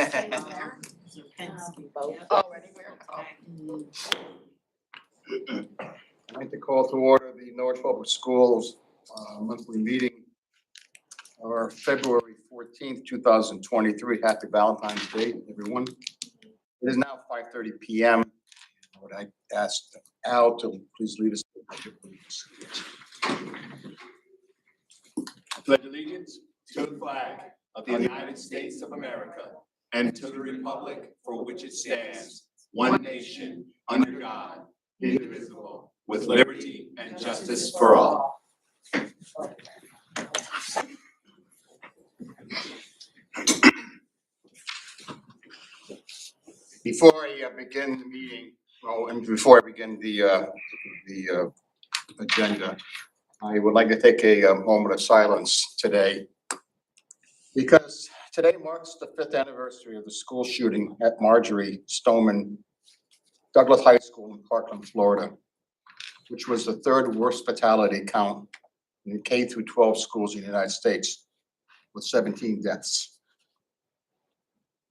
Oh, anywhere? I'd like to call to order the Norwich Public Schools monthly meeting or February 14th, 2023. Happy Valentine's Day, everyone. It is now 5:30 p.m. Would I ask Al to please lead us to the pledge of allegiance? I pledge allegiance to the flag of the United States of America and to the republic for which it stands, one nation, under God, indivisible, with liberty and justice for all. Before I begin the meeting, and before I begin the agenda, I would like to take a moment of silence today because today marks the 5th anniversary of the school shooting at Marjorie Stoneman Douglas High School in Parkland, Florida, which was the 3rd worst fatality count in the K through 12 schools in the United States, with 17 deaths.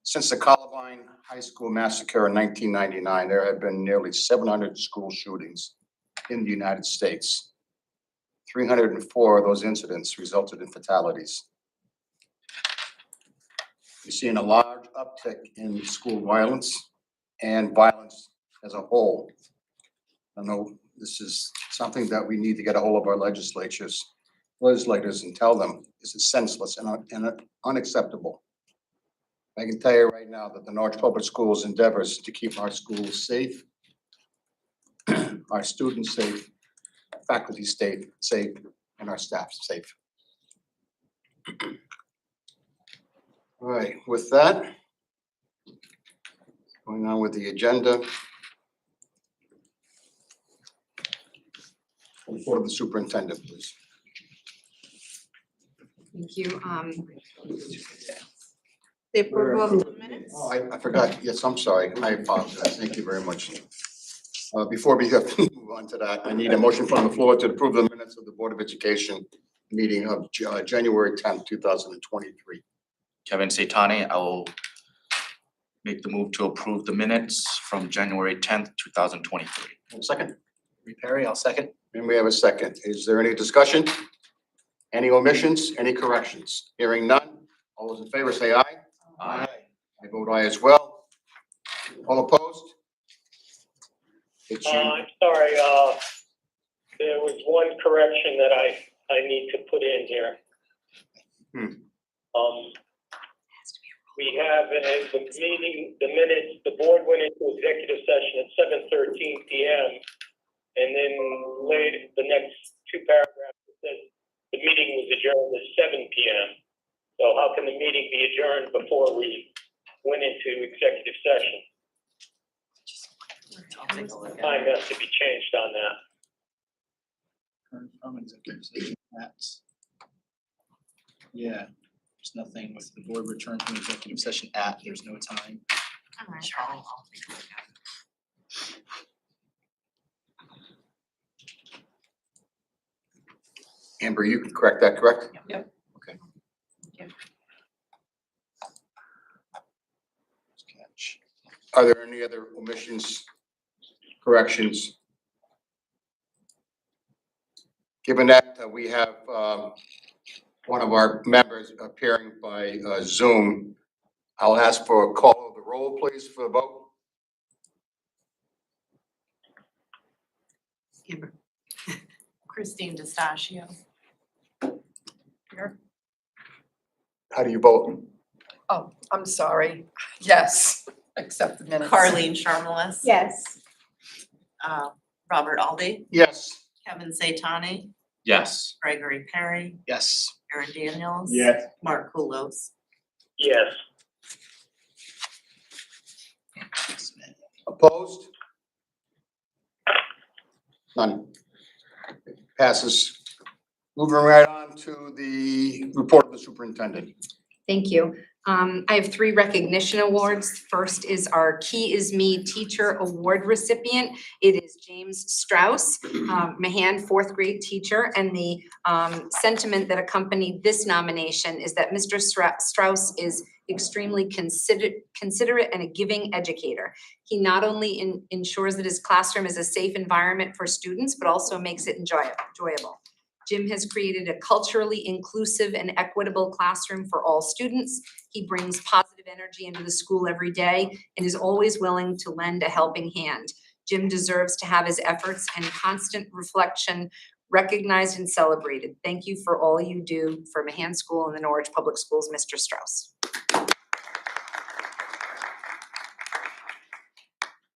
Since the Columbine High School massacre in 1999, there have been nearly 700 school shootings in the United States. 304 of those incidents resulted in fatalities. We're seeing a large uptick in school violence and violence as a whole. I know this is something that we need to get a hold of our legislators and tell them this is senseless and unacceptable. I can tell you right now that the Norwich Public Schools endeavors to keep our schools safe, our students safe, faculty safe, and our staff safe. All right, with that, going on with the agenda. Report of the superintendent, please. Thank you. The approval of the minutes. Oh, I forgot. Yes, I'm sorry. I apologize. Thank you very much. Before we move on to that, I need a motion from the floor to approve the minutes of the Board of Education meeting of January 10th, 2023. Kevin Saitani, I will make the move to approve the minutes from January 10th, 2023. Second. Perry, I'll second. And we have a second. Is there any discussion? Any omissions? Any corrections? Hearing none. All those in favor say aye. Aye. I vote aye as well. All opposed? It's you. I'm sorry, there was one correction that I need to put in here. We have the meeting, the minutes, the board went into executive session at 7:13 p.m. And then later, the next 2 paragraphs, it says the meeting was adjourned at 7 p.m. So how can the meeting be adjourned before we went into executive session? Time has to be changed on that. From executive session. That's. Yeah, there's nothing with the board returned from executive session at, there's no time. All right. Amber, you can correct that, correct? Yep. Okay. Yep. Are there any other omissions, corrections? Given that we have one of our members appearing by Zoom, I'll ask for a call of the roll, please, for the vote. Amber. Christine D'Estachio. Here. How do you vote? Oh, I'm sorry. Yes, accept the minutes. Carleen Sharmalis. Yes. Robert Aldy. Yes. Kevin Saitani. Yes. Gregory Perry. Yes. Aaron Daniels. Yes. Mark Kulos. Yes. Opposed? None. Passes. Moving right on to the report of the superintendent. Thank you. I have 3 recognition awards. First is our Key Is Me Teacher Award recipient. It is James Strauss, Mahan 4th grade teacher. And the sentiment that accompanied this nomination is that Mr. Strauss is extremely considerate and a giving educator. He not only ensures that his classroom is a safe environment for students, but also makes it enjoyable. Jim has created a culturally inclusive and equitable classroom for all students. He brings positive energy into the school every day and is always willing to lend a helping hand. Jim deserves to have his efforts and constant reflection recognized and celebrated. Thank you for all you do for Mahan School and the Norwich Public Schools, Mr. Strauss.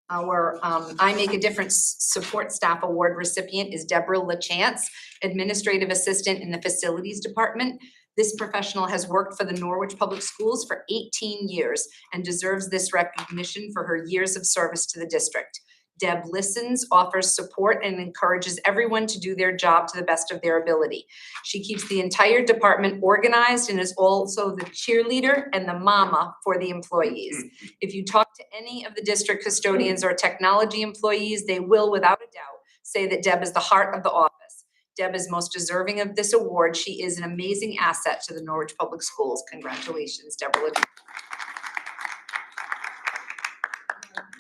Our I Make a Difference Support Staff Award recipient is Deborah LaChance, Administrative Assistant in the Facilities Department. This professional has worked for the Norwich Public Schools for 18 years and deserves this recognition for her years of service to the district. Deb listens, offers support, and encourages everyone to do their job to the best of their ability. She keeps the entire department organized and is also the cheerleader and the mama for the employees. If you talk to any of the district custodians or technology employees, they will, without a doubt, say that Deb is the heart of the office. Deb is most deserving of this award. She is an amazing asset to the Norwich Public Schools. Congratulations, Deborah.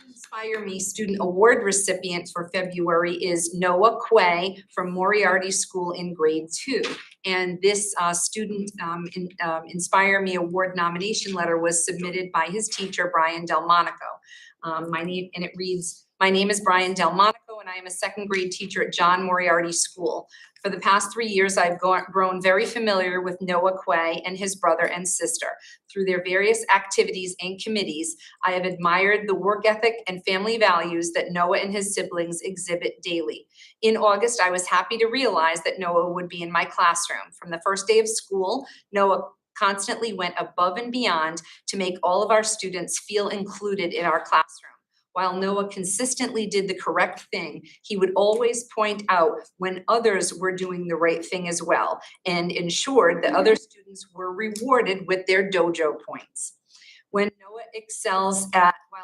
Inspire Me Student Award recipient for February is Noah Quay from Moriarty School in grade 2. And this student Inspire Me Award nomination letter was submitted by his teacher, Brian Delmonico. It reads, "My name is Brian Delmonico and I am a second grade teacher at John Moriarty School. For the past 3 years, I've grown very familiar with Noah Quay and his brother and sister. Through their various activities and committees, I have admired the work ethic and family values that Noah and his siblings exhibit daily. In August, I was happy to realize that Noah would be in my classroom. From the first day of school, Noah constantly went above and beyond to make all of our students feel included in our classroom. While Noah consistently did the correct thing, he would always point out when others were doing the right thing as well and ensured that other students were rewarded with their dojo points. While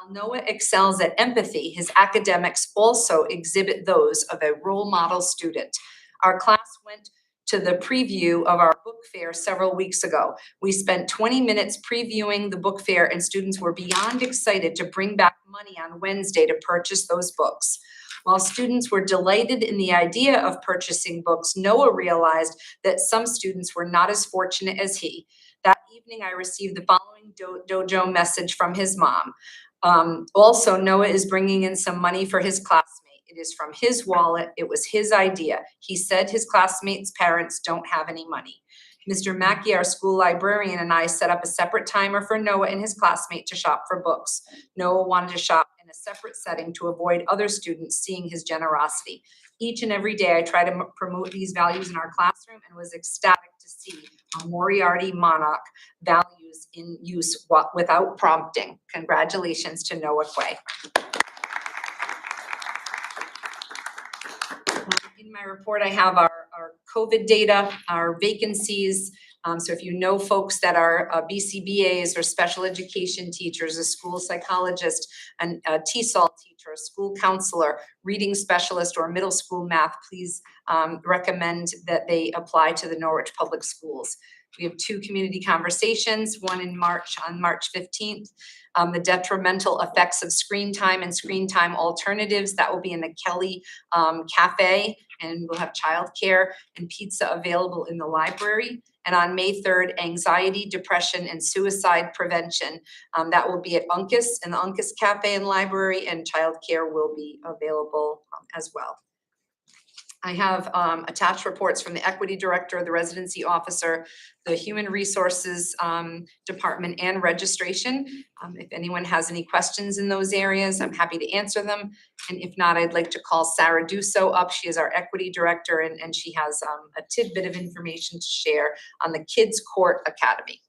Noah excels at empathy, his academics also exhibit those of a role model student. Our class went to the preview of our book fair several weeks ago. We spent 20 minutes previewing the book fair and students were beyond excited to bring back money on Wednesday to purchase those books. While students were delighted in the idea of purchasing books, Noah realized that some students were not as fortunate as he. That evening, I received the following dojo message from his mom. Also, Noah is bringing in some money for his classmate. It is from his wallet. It was his idea. He said his classmates' parents don't have any money. Mr. Mackey, our school librarian, and I set up a separate timer for Noah and his classmate to shop for books. Noah wanted to shop in a separate setting to avoid other students seeing his generosity. Each and every day, I try to promote these values in our classroom and was ecstatic to see a Moriarty monarch values in use without prompting. Congratulations to Noah Quay. In my report, I have our COVID data, our vacancies. So if you know folks that are BCBAs or special education teachers, a school psychologist, a TESOL teacher, a school counselor, reading specialist, or middle school math, please recommend that they apply to the Norwich Public Schools. We have 2 community conversations, one in March, on March 15th. The detrimental effects of screen time and screen time alternatives. That will be in the Kelly Cafe, and we'll have childcare and pizza available in the library. And on May 3rd, anxiety, depression, and suicide prevention. That will be at Uncas, in the Uncas Cafe and Library, and childcare will be available as well. I have attached reports from the equity director, the residency officer, the human resources department, and registration. If anyone has any questions in those areas, I'm happy to answer them. And if not, I'd like to call Sarah Dusso up. She is our equity director, and she has a tidbit of information to share on the Kids Court Academy.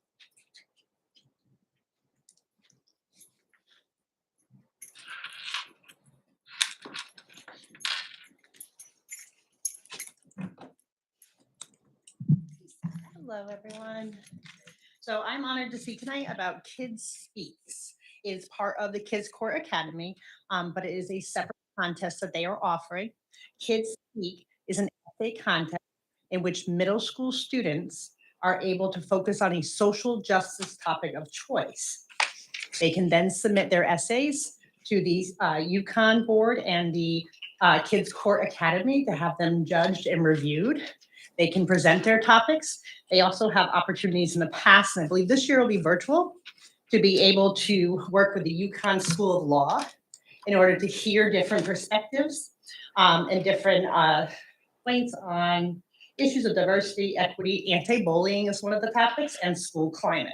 Hello, everyone. So I'm honored to speak tonight about Kids Speaks. It is part of the Kids Court Academy, but it is a separate contest that they are offering. Kids Speak is an essay contest in which middle school students are able to focus on a social justice topic of choice. They can then submit their essays to the UConn board and the Kids Court Academy to have them judged and reviewed. They can present their topics. They also have opportunities in the past, and I believe this year will be virtual, to be able to work with the UConn School of Law in order to hear different perspectives and different points on issues of diversity, equity, anti-bullying is one of the topics, and school climate.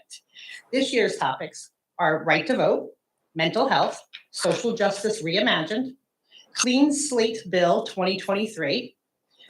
This year's topics are right to vote, mental health, social justice reimagined, clean slate bill 2023,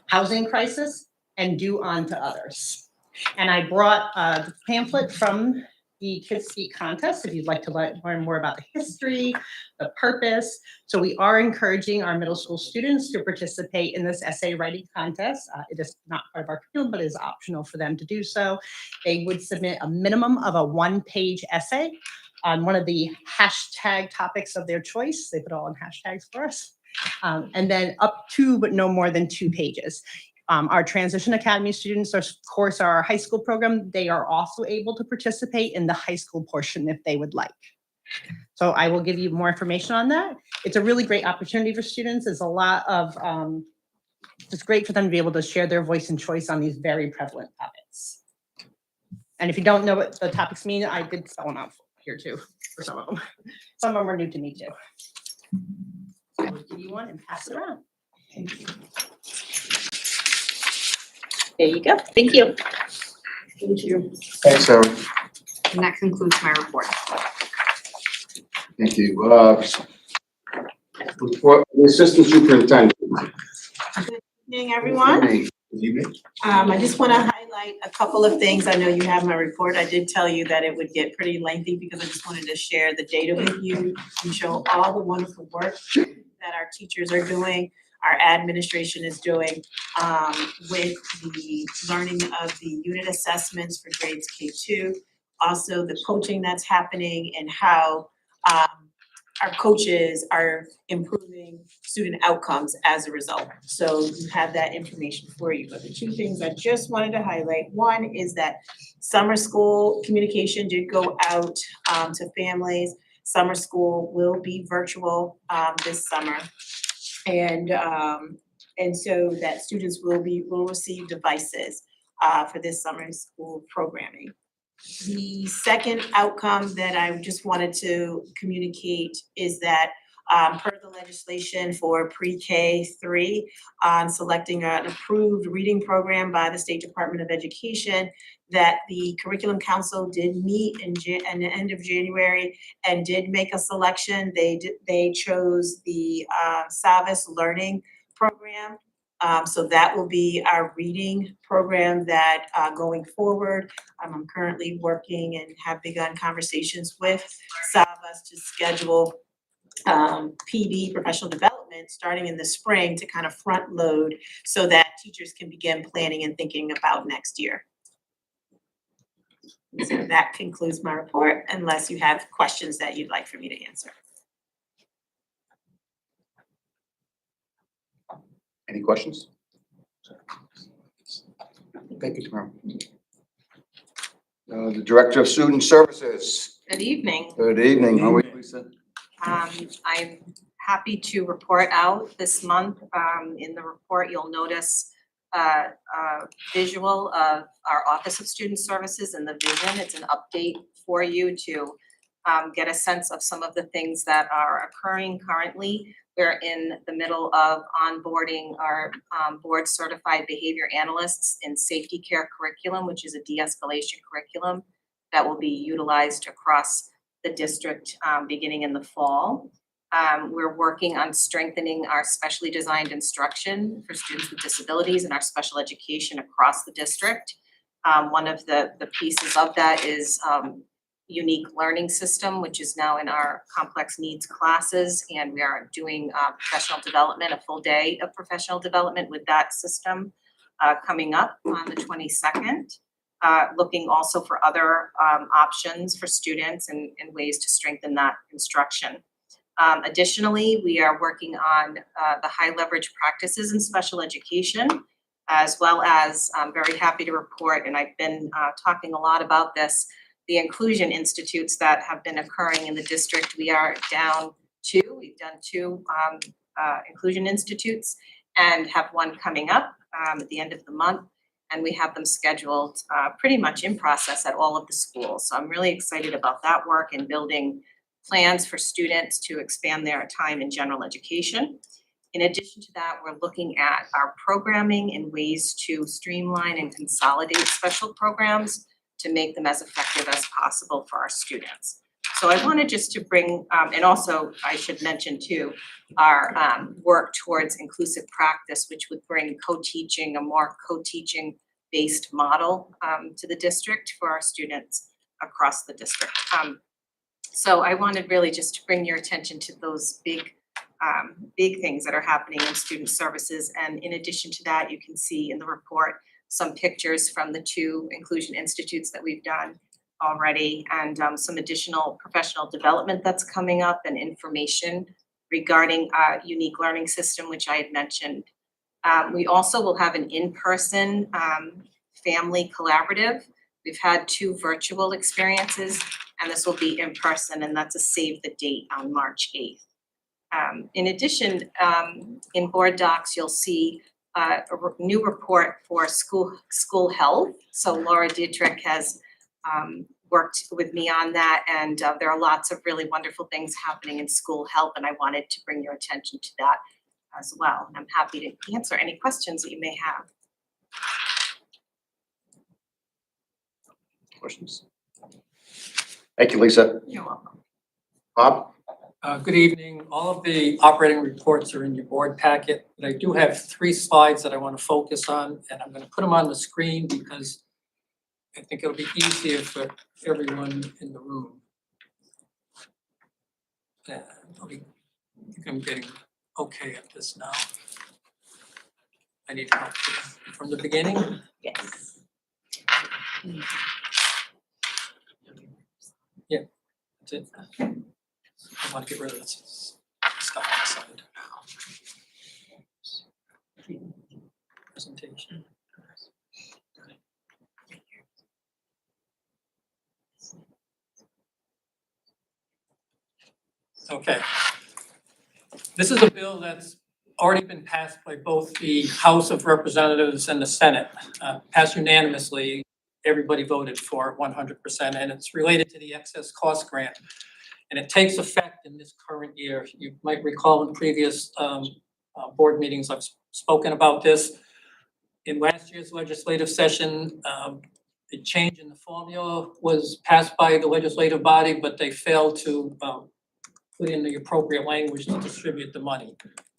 housing crisis, and do unto others. And I brought the pamphlet from the Kids Speak contest if you'd like to learn more about the history, the purpose. So we are encouraging our middle school students to participate in this essay writing contest. It is not part of our curriculum, but it is optional for them to do so. They would submit a minimum of a one-page essay on one of the hashtag topics of their choice. They put all in hashtags for us. And then up to, but no more than 2 pages. Our Transition Academy students, of course, our high school program, they are also able to participate in the high school portion if they would like. So I will give you more information on that. It's a really great opportunity for students. It's a lot of, it's great for them to be able to share their voice and choice on these very prevalent topics. And if you don't know what the topics mean, I did spell them out here too, for some of them. Some of them are new to me too. I will give you one and pass it around. Thank you. There you go. Thank you. Thank you. Thanks, Sarah. And that concludes my report. Thank you. Report the Assistant Superintendent. Good evening, everyone. Good evening. I just want to highlight a couple of things. I know you have my report. I did tell you that it would get pretty lengthy because I just wanted to share the data with you and show all the wonderful work that our teachers are doing, our administration is doing with the learning of the unit assessments for grades K2, also the coaching that's happening and how our coaches are improving student outcomes as a result. So you have that information for you. But the 2 things I just wanted to highlight, one is that summer school communication did go out to families. Summer school will be virtual this summer. And so that students will receive devices for this summer school programming. The second outcome that I just wanted to communicate is that per the legislation for pre-K 3 on selecting an approved reading program by the State Department of Education, that the Curriculum Council did meet in the end of January and did make a selection. They chose the Savas Learning Program. So that will be our reading program that going forward, I'm currently working and have begun conversations with Savas to schedule PD, professional development, starting in the spring to kind of front load so that teachers can begin planning and thinking about next year. So that concludes my report, unless you have questions that you'd like for me to answer. Any questions? Thank you, Tamara. The Director of Student Services. Good evening. Good evening. How are you, Lisa? I'm happy to report out this month. In the report, you'll notice a visual of our Office of Student Services and the vision. It's an update for you to get a sense of some of the things that are occurring currently. We're in the middle of onboarding our board certified behavior analysts in safety care curriculum, which is a de-escalation curriculum that will be utilized across the district beginning in the fall. We're working on strengthening our specially designed instruction for students with disabilities and our special education across the district. One of the pieces of that is unique learning system, which is now in our complex needs classes, and we are doing professional development, a full day of professional development with that system coming up on the 22nd. Looking also for other options for students and ways to strengthen that instruction. Additionally, we are working on the high leverage practices in special education. as well as I'm very happy to report, and I've been talking a lot about this, the inclusion institutes that have been occurring in the district. We are down 2. We've done 2 inclusion institutes and have one coming up at the end of the month. And we have them scheduled pretty much in process at all of the schools. So I'm really excited about that work and building plans for students to expand their time in general education. In addition to that, we're looking at our programming and ways to streamline and consolidate special programs to make them as effective as possible for our students. So I wanted just to bring, and also I should mention too, our work towards inclusive practice, which would bring co-teaching, a more co-teaching based model to the district for our students across the district. So I wanted really just to bring your attention to those big things that are happening in student services. And in addition to that, you can see in the report some pictures from the 2 inclusion institutes that we've done already, and some additional professional development that's coming up and information regarding our unique learning system, which I had mentioned. We also will have an in-person family collaborative. We've had 2 virtual experiences, and this will be in person, and that's a save the date on March 8th. In addition, in board docs, you'll see a new report for school health. So Laura Dietrich has worked with me on that, and there are lots of really wonderful things happening in school health, and I wanted to bring your attention to that as well. And I'm happy to answer any questions that you may have. Questions? Thank you, Lisa. You're welcome. Bob? Good evening. All of the operating reports are in your board packet, but I do have 3 slides that I want to focus on, and I'm going to put them on the screen because I think it'll be easier for everyone in the room. I think I'm getting okay at this now. I need help from the beginning. Yes. Yeah, that's it. I want to get rid of this stuff on the side. Presentation. Okay. This is a bill that's already been passed by both the House of Representatives and the Senate, passed unanimously. Everybody voted for it 100%, and it's related to the excess cost grant. And it takes effect in this current year. You might recall in previous board meetings, I've spoken about this. In last year's legislative session, the change in the formula was passed by the legislative body, but they failed to put in the appropriate language to distribute the money.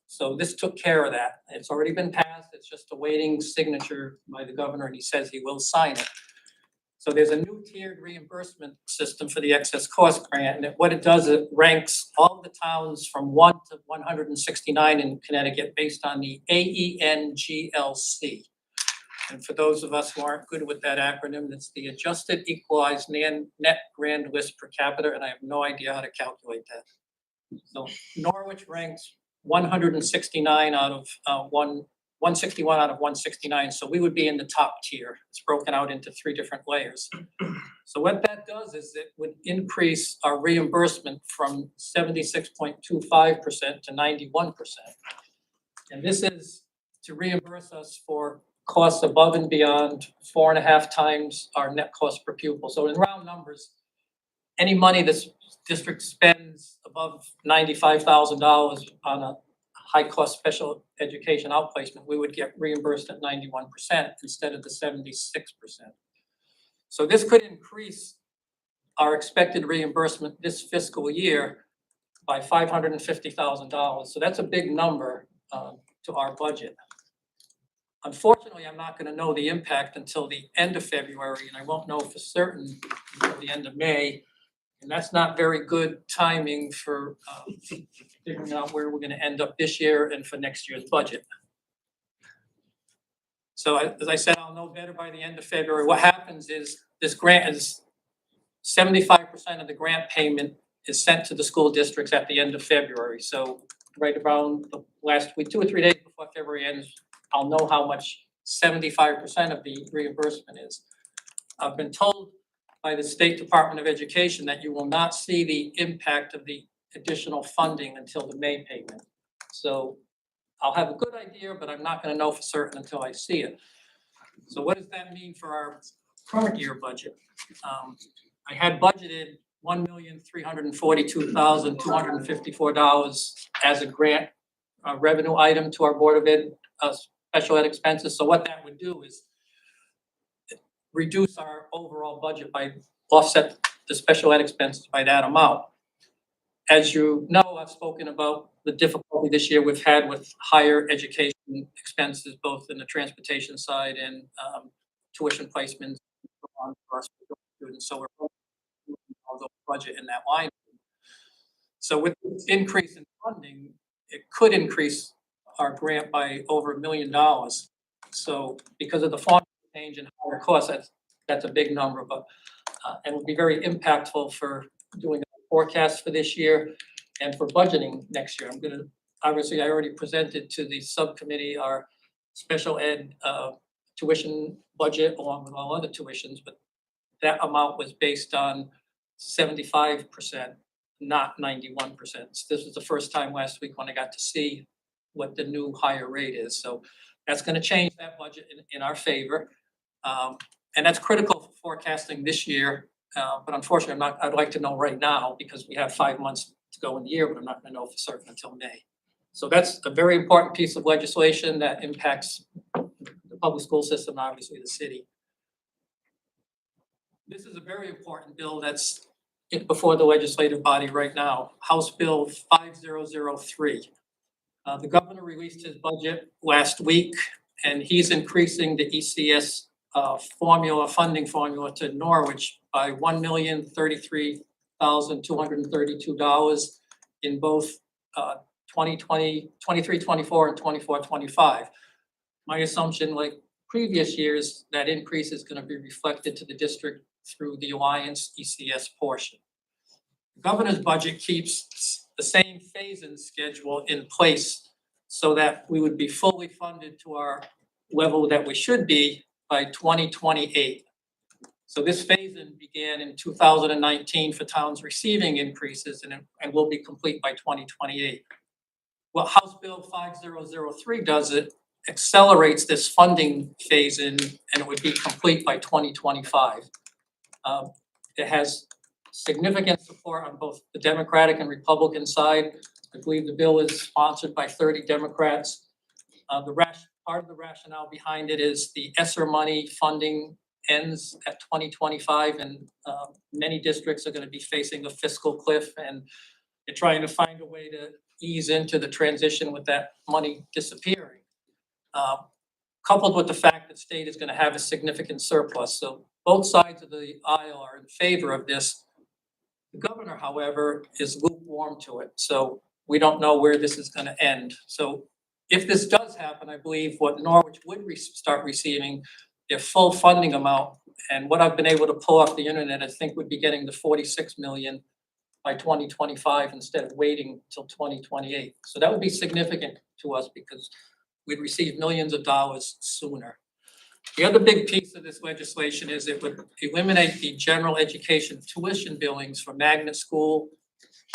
So this took care of that. It's already been passed. It's just awaiting signature by the governor, and he says he will sign it. So there's a new tiered reimbursement system for the excess cost grant, and what it does, it ranks all the towns from 1 to 169 in Connecticut based on the AENGLC. And for those of us who aren't good with that acronym, that's the Adjusted Equalized Net Grand List Per Capita, and I have no idea how to calculate that. So Norwich ranks 169 out of 161 out of 169, so we would be in the top tier. It's broken out into 3 different layers. So what that does is it would increase our reimbursement from 76.25% to 91%. And this is to reimburse us for costs above and beyond 4.5 times our net cost per pupil. So in round numbers, any money this district spends above $95,000 on a high-cost special education outplacement, we would get reimbursed at 91% instead of the 76%. So this could increase our expected reimbursement this fiscal year by $550,000. So that's a big number to our budget. Unfortunately, I'm not going to know the impact until the end of February, and I won't know for certain until the end of May. And that's not very good timing for figuring out where we're going to end up this year and for next year's budget. So as I said, I'll know better by the end of February. What happens is this grant is 75% of the grant payment is sent to the school districts at the end of February. So right around the last week, 2 or 3 days before February ends, I'll know how much 75% of the reimbursement is. I've been told by the State Department of Education that you will not see the impact of the additional funding until the May payment. So I'll have a good idea, but I'm not gonna know for certain until I see it. So what does that mean for our current year budget? I had budgeted $1,342,254 as a grant revenue item to our Board of Ed, special ed expenses. So what that would do is reduce our overall budget by offset the special ed expenses by that amount. As you know, I've spoken about the difficulty this year we've had with higher education expenses, both in the transportation side and tuition placements for our students. So we're the budget in that line. So with this increase in funding, it could increase our grant by over $1 million. So because of the formula change and higher costs, that's a big number, but and will be very impactful for doing a forecast for this year and for budgeting next year. Obviously, I already presented to the subcommittee our special ed tuition budget along with all other tuitions, but that amount was based on 75%, not 91%. So this was the first time last week when I got to see what the new higher rate is. So that's gonna change that budget in our favor. And that's critical for forecasting this year. But unfortunately, I'd like to know right now because we have 5 months to go in the year, but I'm not gonna know for certain until May. So that's a very important piece of legislation that impacts the public school system, obviously the city. This is a very important bill that's before the legislative body right now, House Bill 5003. The governor released his budget last week, and he's increasing the ECS funding formula to Norwich by $1,033,232 in both 23-24 and 24-25. My assumption, like previous years, that increase is going to be reflected to the district through the Alliance ECS portion. The governor's budget keeps the same phase-in schedule in place so that we would be fully funded to our level that we should be by 2028. So this phase-in began in 2019 for towns receiving increases and will be complete by 2028. What House Bill 5003 does, it accelerates this funding phase-in and it would be complete by 2025. It has significant support on both the Democratic and Republican side. I believe the bill is sponsored by 30 Democrats. Part of the rationale behind it is the ESSER money funding ends at 2025 and many districts are going to be facing a fiscal cliff and they're trying to find a way to ease into the transition with that money disappearing. Coupled with the fact that state is going to have a significant surplus. So both sides of the aisle are in favor of this. The governor, however, is lukewarm to it. So we don't know where this is going to end. So if this does happen, I believe what Norwich would start receiving their full funding amount. And what I've been able to pull off the internet, I think would be getting the 46 million by 2025 instead of waiting till 2028. So that would be significant to us because we'd receive millions of dollars sooner. The other big piece of this legislation is it would eliminate the general education tuition billings for magnet school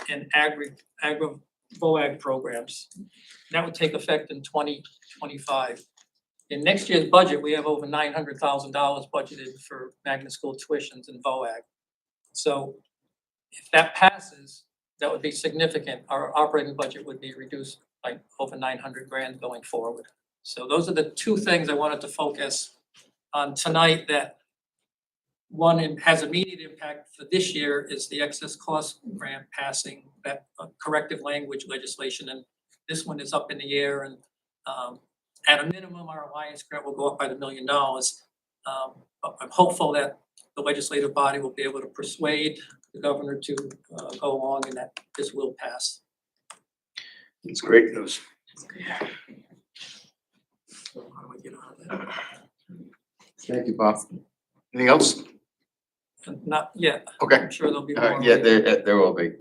and agri-voag programs. That would take effect in 2025. In next year's budget, we have over $900,000 budgeted for magnet school tuitions and VOAG. So if that passes, that would be significant. Our operating budget would be reduced by over 900 grand going forward. So those are the two things I wanted to focus on tonight. That one has immediate impact for this year is the excess cost grant passing, that corrective language legislation, and this one is up in the air. And at a minimum, our Alliance grant will go up by $1 million. But I'm hopeful that the legislative body will be able to persuade the governor to go along and that this will pass. It's great news. So how do I get out of that? Thank you, Bob. Anything else? Not yet. Okay. I'm sure there'll be more. Yeah, there will be.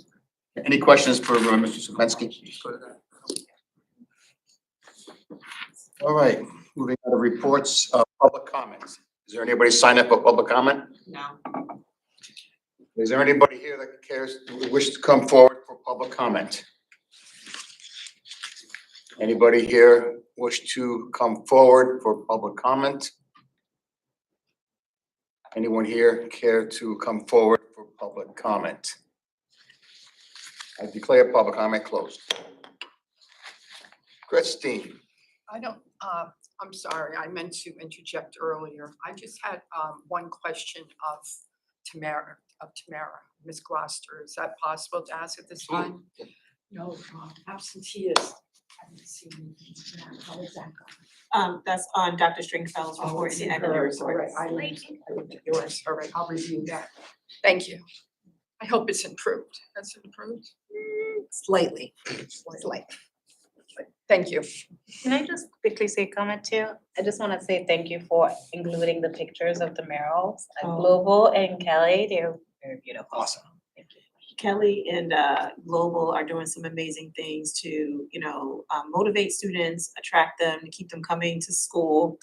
Any questions for Mr. Supensky? Go to that. All right. Moving on to reports, public comments. Is there anybody signed up for public comment? No. Is there anybody here that wish to come forward for public comment? Anybody here wish to come forward for public comment? Anyone here care to come forward for public comment? I declare public comment closed. Christine. I don't, I'm sorry, I meant to interject earlier. I just had one question of Tamara, Ms. Gloucester. Is that possible to ask at this time? No, absenteeist. I haven't seen anything. How is that going? That's on Dr. Stringfell's report in the academic Hers, all report. right, I looked at yours, all right, I'll review that. Thank you. I hope it's improved. Has it improved? Slightly. Thank you. Can I just quickly say a comment too? I just want to say thank you for including the pictures of the murals at Oh. Global and Kelly. They're very beautiful. Awesome. Thank you. Kelly and Global are doing some amazing things to, motivate students, attract them, to keep them coming to school.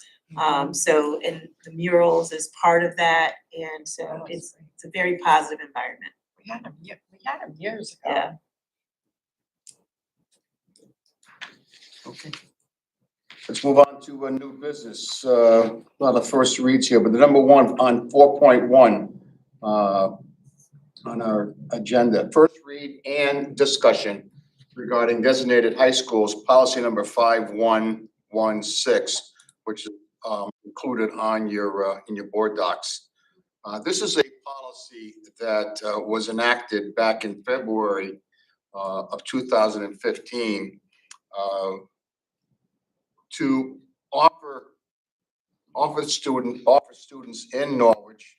So, and the murals is part of that, and so it's a very positive environment. We had them years ago. Yeah. Okay. Let's move on to a new business. Not the first reads here, but the number one on 4.1 on our agenda. First read and discussion regarding designated high schools, policy number 5116, which is included on your in your board docs. This is a policy that was enacted back in February of 2015 to offer students in Norwich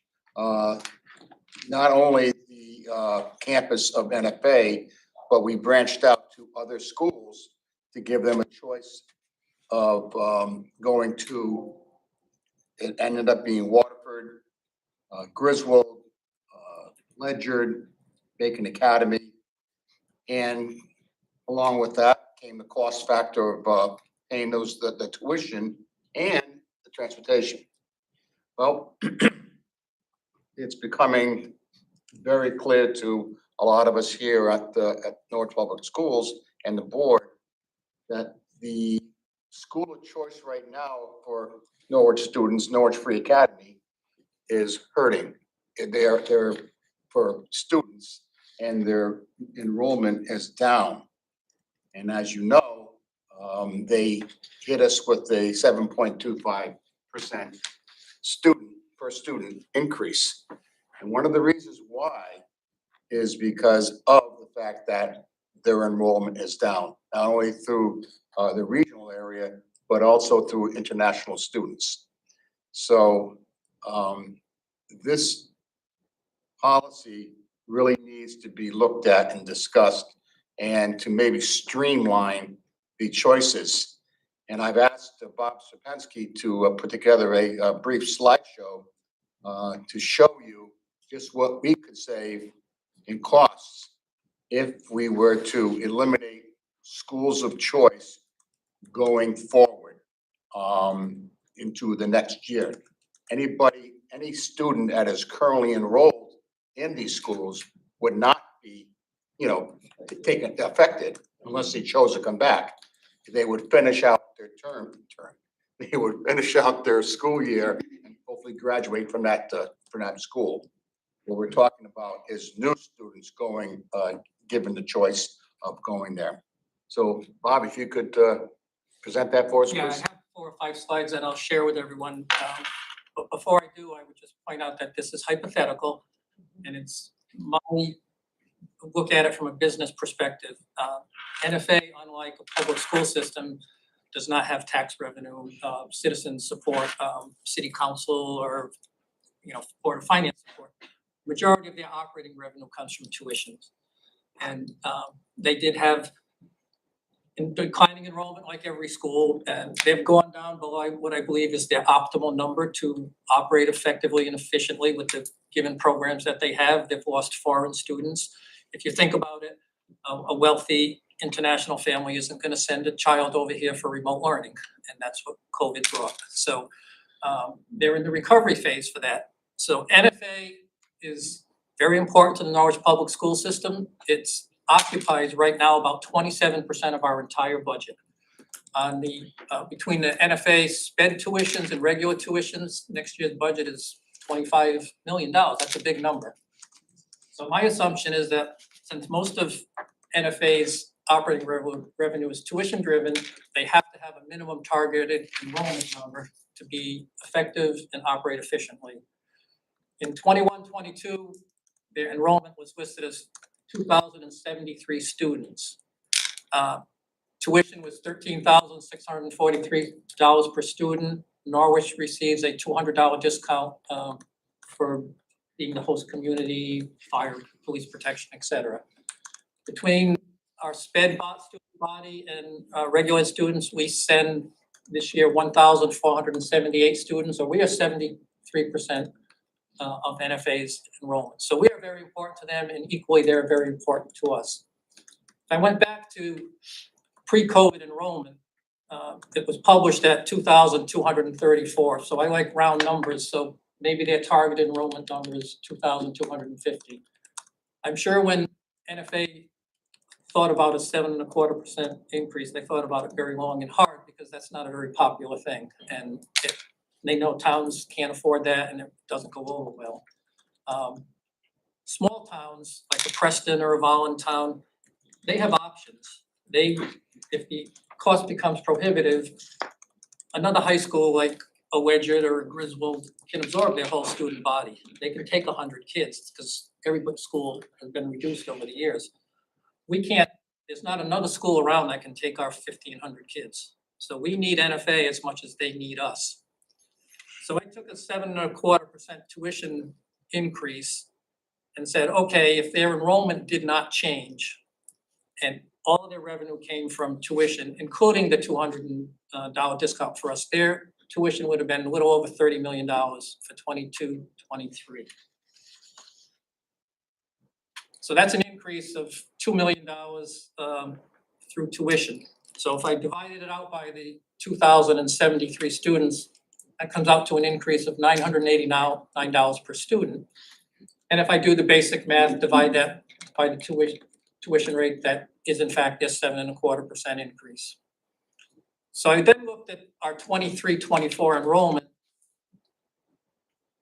not only the campus of NFA, but we branched out to other schools to give them a choice of going to, it ended up being Waterford, Griswold, Ledyard, Bacon Academy, and along with that came the cost factor of paying the tuition and the transportation. Well, it's becoming very clear to a lot of us here at Norwich Public Schools and the board that the school of choice right now for Norwich students, Norwich Free Academy, is hurting. They're for students, and their enrollment is down. And as you know, they hit us with a 7.25% per student increase. And one of the reasons why is because of the fact that their enrollment is down, not only through the regional area, but also through international students. So this policy really needs to be looked at and discussed, and to maybe streamline the choices. And I've asked Bob Sapensky to put together a brief slideshow to show you just what we could save in costs if we were to eliminate schools of choice going forward into the next year. Any student that is currently enrolled in these schools would not be, affected unless they chose to come back. They would finish out their term. They would finish out their school year and hopefully graduate from that school. What we're talking about is new students going, given the choice of going there. So Bob, if you could present that for us, Yeah, I please. have 4 or 5 slides that I'll share with everyone. But before I do, I would just point out that this is hypothetical, and it's my look at it from a business perspective. NFA, unlike a public school system, does not have tax revenue, citizen support, city council, or board of finance support. Majority of their operating revenue comes from tuitions, and they did have declining enrollment like every school, and they've gone down below what I believe is their optimal number to operate effectively and efficiently with the given programs that they have. They've lost foreign students. If you think about it, a wealthy international family isn't gonna send a child over here for remote learning, and that's what COVID brought. So they're in the recovery phase for that. So NFA is very important to the Norwich Public School System. It's occupies right now about 27% of our entire budget. On the, between the NFA sped tuitions and regular tuitions, next year's budget is $25 million. That's a big number. So my assumption is that since most of NFA's operating revenue is tuition driven, they have to have a minimum targeted enrollment number to be effective and operate efficiently. In 21-22, their enrollment was listed as 2,073 students. Tuition was $13,643 per student. Norwich receives a $200 discount for being the host community, fire, police protection, et cetera. Between our sped student body and regular students, we send this year 1,478 students, so we are 73% of NFA's enrollment. So we are very important to them, and equally they're very important to us. If I went back to pre-COVID enrollment, it was published at 2,234. So I like round numbers, so maybe their target enrollment number is 2,250. I'm sure when NFA thought about a 7.25% increase, they thought about it very long and hard because that's not a very popular thing. And they know towns can't afford that and it doesn't go over well. Small towns like a Preston or a Voluntown, they have options. If the cost becomes prohibitive, another high school like a Wedgett or a Griswold can absorb their whole student body. They can take 100 kids because every school has been reduced over the years. We can't, there's not another school around that can take our 1,500 kids. So we need NFA as much as they need us. So I took a 7.25% tuition increase and said, okay, if their enrollment did not change and all of their revenue came from tuition, including the $200 discount for us, their tuition would have been a little over $30 million for 22-23. So that's an increase of $2 million through tuition. So if I divided it out by the 2,073 students, that comes out to an increase of $989 per student. And if I do the basic math, divide that by the tuition rate, that is in fact a 7.25% increase. So I then looked at our 23-24 enrollment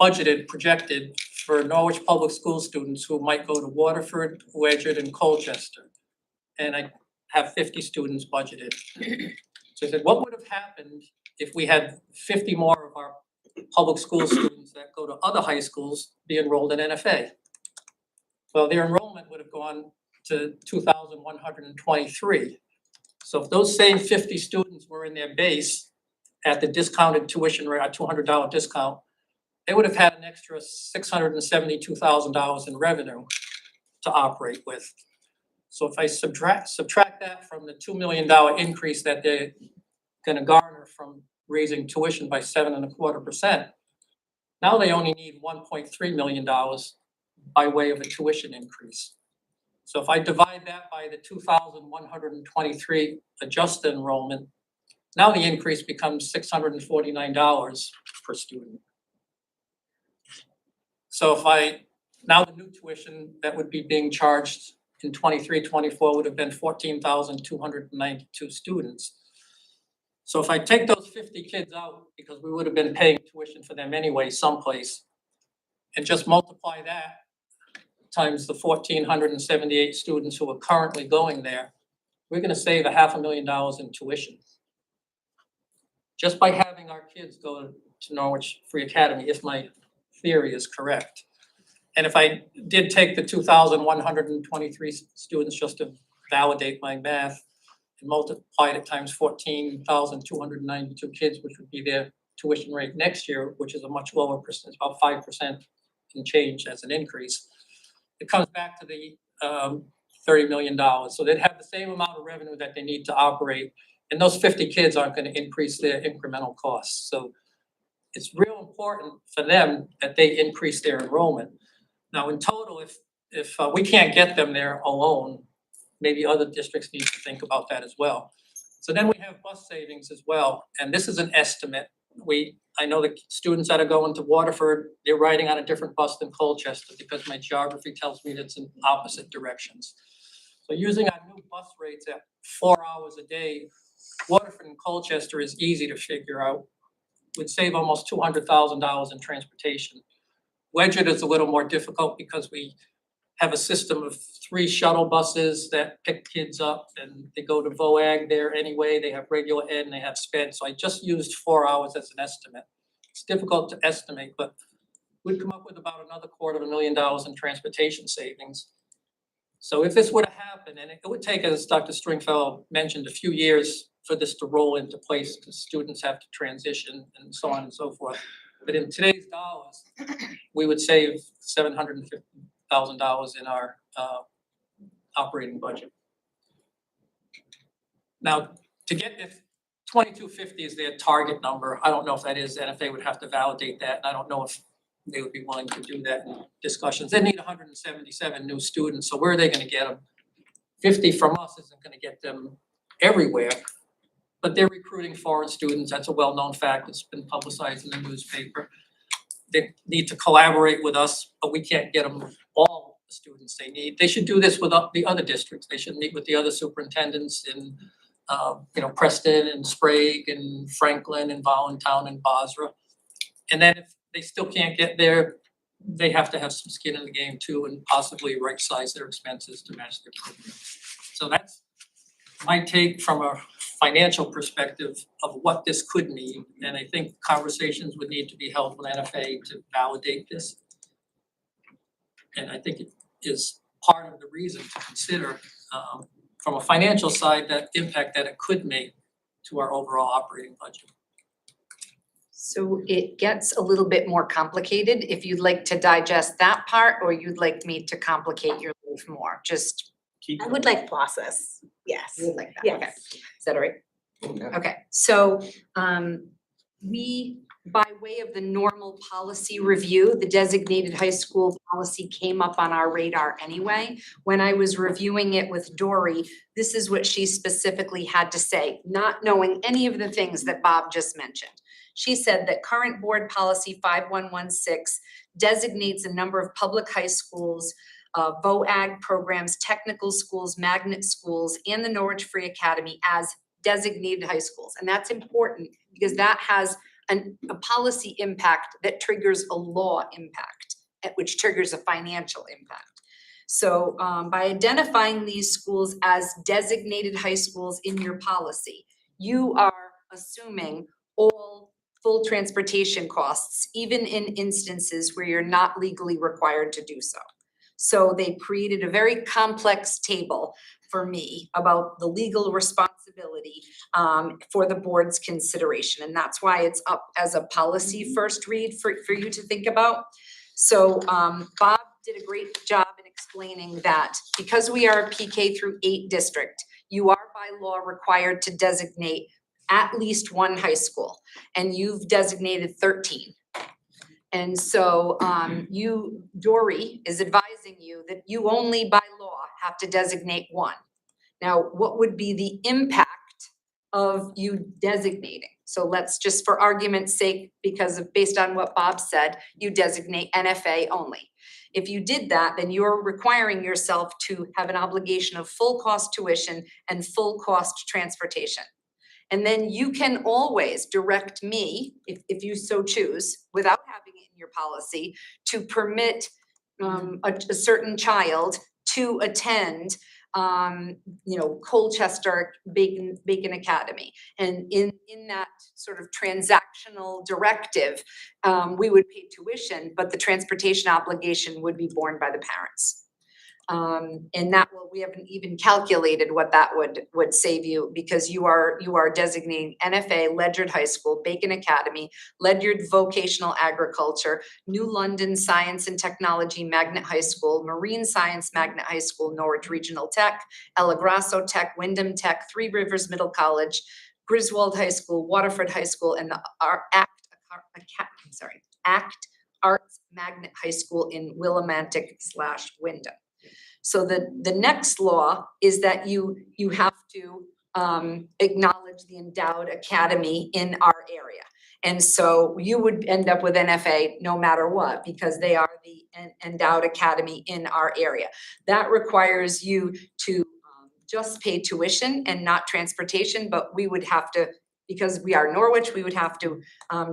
budgeted, projected for Norwich Public School students who might go to Waterford, Wedgett, and Colchester. And I have 50 students budgeted. So I said, what would have happened if we had 50 more of our public school students that go to other high schools be enrolled in NFA? Well, their enrollment would have gone to 2,123. So if those same 50 students were in their base at the discounted tuition rate, a $200 discount, they would have had an extra $672,000 in revenue to operate with. So if I subtract that from the $2 million increase that they're gonna garner from raising tuition by 7.25%, now they only need $1.3 million by way of a tuition increase. So if I divide that by the 2,123 adjusted enrollment, now the increase becomes $649 per student. So if now the new tuition that would be being charged in 23-24 would have been 14,292 students. So if I take those 50 kids out, because we would have been paying tuition for them anyway someplace, and just multiply that times the 1,478 students who are currently going there, we're gonna save $500,000 in tuition. Just by having our kids go to Norwich Free Academy, if my theory is correct. And if I did take the 2,123 students just to validate my math and multiply it times 14,292 kids, which would be their tuition rate next year, which is a much lower percentage, about 5% in change as an increase, it comes back to the $30 million. So they'd have the same amount of revenue that they need to operate, and those 50 kids aren't going to increase their incremental costs. So it's real important for them that they increase their enrollment. Now, in total, if we can't get them there alone, maybe other districts need to think about that as well. So then we have bus savings as well, and this is an estimate. I know the students that are going to Waterford, they're riding on a different bus than Colchester because my geography tells me it's in opposite directions. So using our new bus rates at 4 hours a day, Waterford and Colchester is easy to figure out. Would save almost $200,000 in transportation. Wedgwood is a little more difficult because we have a system of 3 shuttle buses that pick kids up and they go to VOAG there anyway. They have regular ed and they have sped. So I just used 4 hours as an estimate. It's difficult to estimate, but we'd come up with about another $250,000 in transportation savings. So if this were to happen, and it would take, as Dr. Stringfellow mentioned, a few years for this to roll into place because students have to transition and so on and so forth. But in today's dollars, we would save $750,000 in our operating budget. Now, to get if 2250 is their target number, I don't know if that is, and if they would have to validate that. I don't know if they would be willing to do that in discussions. They need 177 new students, so where are they gonna get them? 50 from us isn't gonna get them everywhere, but they're recruiting foreign students. That's a well-known fact. It's been publicized in the newspaper. They need to collaborate with us, but we can't get them all the students they need. They should do this with the other districts. They should meet with the other superintendents in, Preston and Sprague and Franklin and Voluntown and Basra. And then if they still can't get there, they have to have some skin in the game too, and possibly right-size their expenses to match their program. So that's my take from a financial perspective of what this could mean. And I think conversations would need to be held with NFA to validate this. And I think it is part of the reason to consider from a financial side that impact that it could make to our overall operating budget. So it gets a little bit more complicated. If you'd like to digest that part, or you'd like me to complicate your life more, just. I would like process, yes. You would like that, okay. Yes. Is that all right? Yeah. Okay, so we, by way of the normal policy review, the designated high school policy came up on our radar anyway. When I was reviewing it with Dory, this is what she specifically had to say, not knowing any of the things that Bob just mentioned. She said that current board policy 5116 designates a number of public high schools, VOAG programs, technical schools, magnet schools, and the Norwich Free Academy as designated high schools. And that's important because that has a policy impact that triggers a law impact, which triggers a financial impact. So by identifying these schools as designated high schools in your policy, you are assuming all full transportation costs, even in instances where you're not legally required to do so. So they created a very complex table for me about the legal responsibility for the board's consideration. And that's why it's up as a policy first read for you to think about. So Bob did a great job in explaining that because we are a PK through 8 district, you are by law required to designate at least one high school, and you've designated 13. And so Dory is advising you that you only by law have to designate one. Now, what would be the impact of you designating? So let's just, for argument's sake, because of based on what Bob said, you designate NFA only. If you did that, then you're requiring yourself to have an obligation of full cost tuition and full cost transportation. And then you can always direct me, if you so choose, without having it in your policy, to permit a certain child to attend Colchester Bacon Academy. And in that sort of transactional directive, we would pay tuition, but the transportation obligation would be borne by the parents. And that we haven't even calculated what that would save you, because you are designating NFA, Ledyard High School, Bacon Academy, Ledyard Vocational Agriculture, New London Science and Technology Magnet High School, Marine Science Magnet High School, Norwich Regional Tech, El Agrasso Tech, Wyndham Tech, Three Rivers Middle College, Griswold High School, Waterford High School, and the ACT Arts Magnet High School in Willimantic / Wyndham. So the next law is that you have to acknowledge the endowed academy in our area. And so you would end up with NFA no matter what, because they are the endowed academy in our area. That requires you to just pay tuition and not transportation, but we would have to, because we are Norwich, we would have to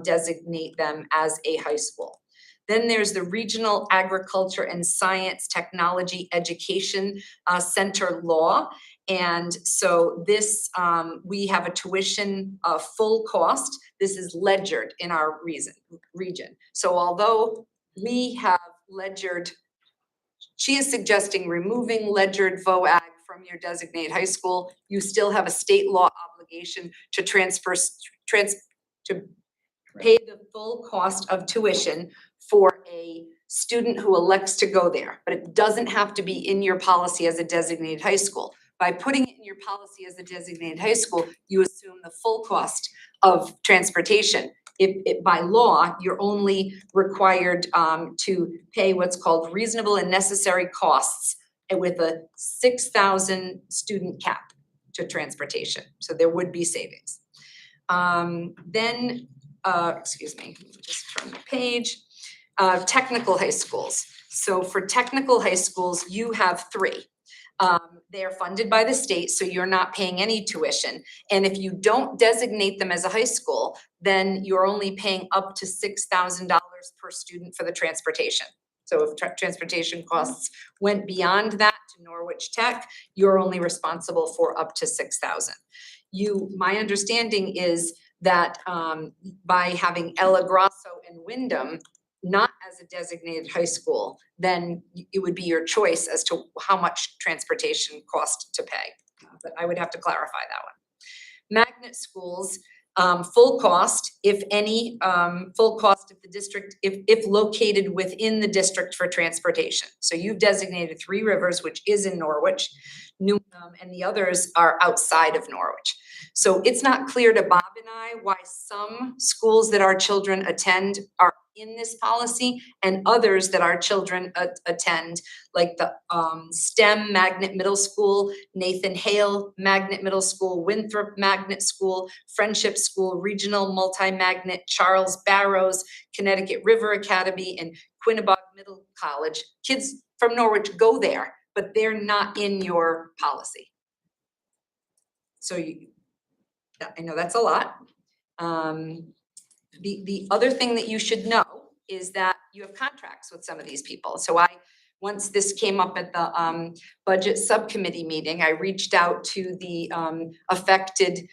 designate them as a high school. Then there's the Regional Agriculture and Science Technology Education Center law. And so this, we have a tuition full cost. This is ledgered in our region. So although we have ledgered, she is suggesting removing ledgered VOAG from your designated high school. You still have a state law obligation to to pay the full cost of tuition for a student who elects to go there, but it doesn't have to be in your policy as a designated high school. By putting it in your policy as a designated high school, you assume the full cost of transportation. If by law, you're only required to pay what's called reasonable and necessary costs with a 6,000 student cap to transportation. So there would be savings. Excuse me, just turn the page. Technical high schools. So for technical high schools, you have 3. They are funded by the state, so you're not paying any tuition. And if you don't designate them as a high school, then you're only paying up to $6,000 per student for the transportation. So if transportation costs went beyond that to Norwich Tech, you're only responsible for up to $6,000. My understanding is that by having Ella Grosso and Wyndham not as a designated high school, then it would be your choice as to how much transportation cost to pay. But I would have to clarify that one. Magnet schools, full cost, if any, full cost if the district, if located within the district for transportation. So you've designated 3 Rivers, which is in Norwich, and the others are outside of Norwich. So it's not clear to Bob and I why some schools that our children attend are in this policy and others that our children attend, like the STEM Magnet Middle School, Nathan Hale Magnet Middle School, Winthrop Magnet School, Friendship School, Regional Multi-Magnet, Charles Barrows, Connecticut River Academy, and Quinebaug Middle College. Kids from Norwich go there, but they're not in your policy. So I know that's a lot. The other thing that you should know is that you have contracts with some of these people. So once this came up at the budget subcommittee meeting, I reached out to the affected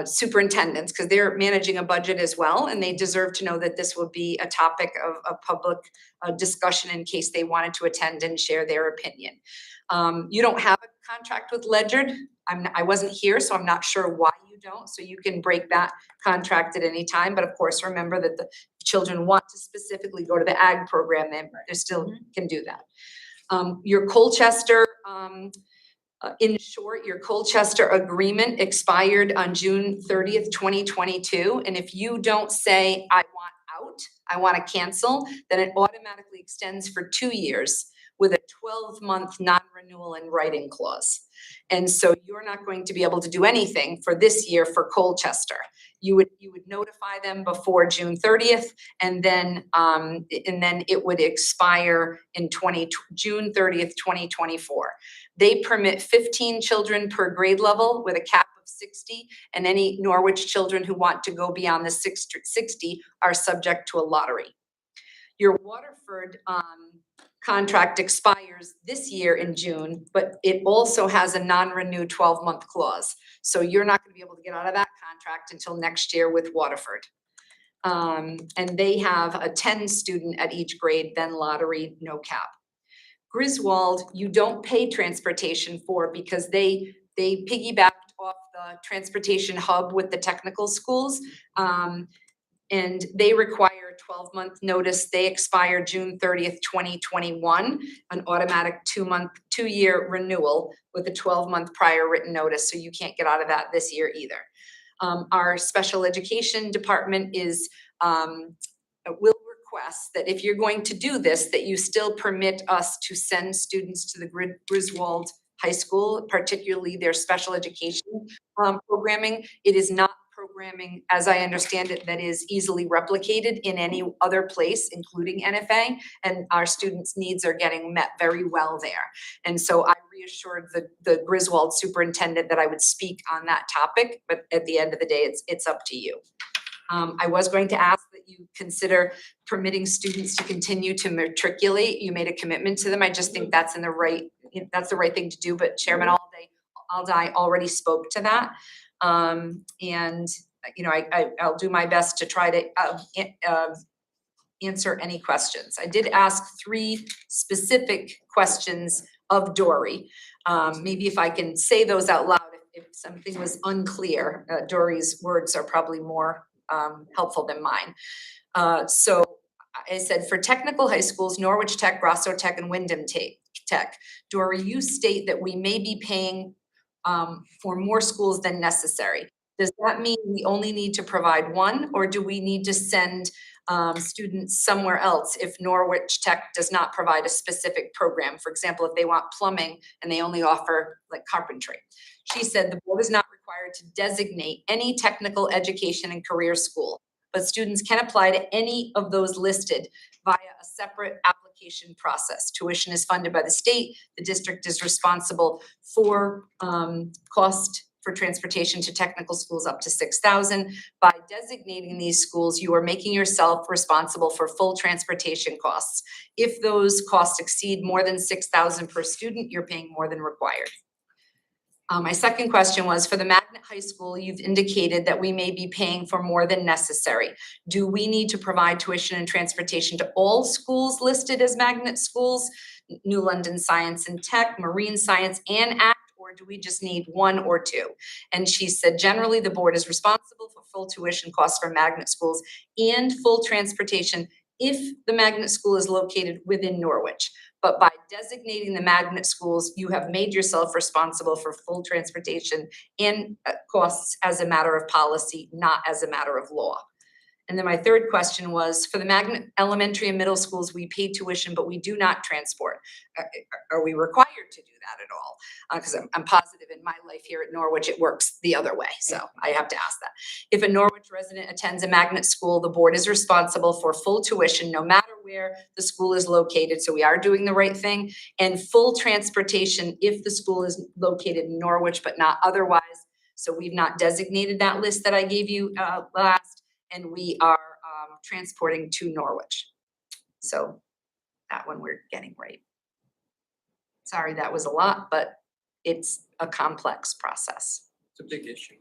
superintendents, because they're managing a budget as well, and they deserve to know that this will be a topic of public discussion in case they wanted to attend and share their opinion. You don't have a contract with Ledgered. I wasn't here, so I'm not sure why you don't. So you can break that contract at any time. But of course, remember that the children want to specifically go to the ag program, they still can do that. Your Colchester, in short, your Colchester agreement expired on June 30th, 2022. And if you don't say, I want out, I want to cancel, then it automatically extends for 2 years with a 12-month non-renewal in writing clause. And so you're not going to be able to do anything for this year for Colchester. You would notify them before June 30th, and then it would expire in June 30th, 2024. They permit 15 children per grade level with a cap of 60, and any Norwich children who want to go beyond the 60 are subject to a lottery. Your Waterford contract expires this year in June, but it also has a non-renewed 12-month clause. So you're not going to be able to get out of that contract until next year with Waterford. And they have a 10 student at each grade, then lottery, no cap. Griswold, you don't pay transportation for because they piggybacked off the transportation hub with the technical schools. And they require a 12-month notice. They expire June 30th, 2021, an automatic 2-year renewal with a 12-month prior written notice. So you can't get out of that this year either. Our special education department will request that if you're going to do this, that you still permit us to send students to the Griswold High School, particularly their special education programming. It is not programming, as I understand it, that is easily replicated in any other place, including NFA, and our students' needs are getting met very well there. And so I reassured the Griswold superintendent that I would speak on that topic, but at the end of the day, it's up to you. I was going to ask that you consider permitting students to continue to matriculate. You made a commitment to them. I just think that's the right thing to do, but Chairman Alday already spoke to that. And, you know, I'll do my best to try to answer any questions. I did ask 3 specific questions of Dory. Maybe if I can say those out loud, if something was unclear, Dory's words are probably more helpful than mine. So I said, for technical high schools, Norwich Tech, Grasso Tech, and Wyndham Tech, Dory, you state that we may be paying for more schools than necessary. Does that mean we only need to provide one, or do we need to send students somewhere else if Norwich Tech does not provide a specific program? For example, if they want plumbing and they only offer like carpentry. She said the board is not required to designate any technical education and career school, but students can apply to any of those listed via a separate application process. Tuition is funded by the state. The district is responsible for cost for transportation to technical schools up to $6,000. By designating these schools, you are making yourself responsible for full transportation costs. If those costs exceed more than $6,000 per student, you're paying more than required. My second question was, for the magnet high school, you've indicated that we may be paying for more than necessary. Do we need to provide tuition and transportation to all schools listed as magnet schools, New London Science and Tech, Marine Science, and ACT, or do we just need 1 or 2? And she said, generally, the board is responsible for full tuition costs for magnet schools and full transportation if the magnet school is located within Norwich. But by designating the magnet schools, you have made yourself responsible for full transportation and costs as a matter of policy, not as a matter of law. And then my third question was, for the magnet elementary and middle schools, we pay tuition, but we do not transport. Are we required to do that at all? Because I'm positive in my life here at Norwich, it works the other way. So I have to ask that. If a Norwich resident attends a magnet school, the board is responsible for full tuition, no matter where the school is located. So we are doing the right thing, and full transportation if the school is located in Norwich, but not otherwise. So we've not designated that list that I gave you last, and we are transporting to Norwich. So that one we're getting right. Sorry, that was a lot, but it's a complex process. It's a big issue.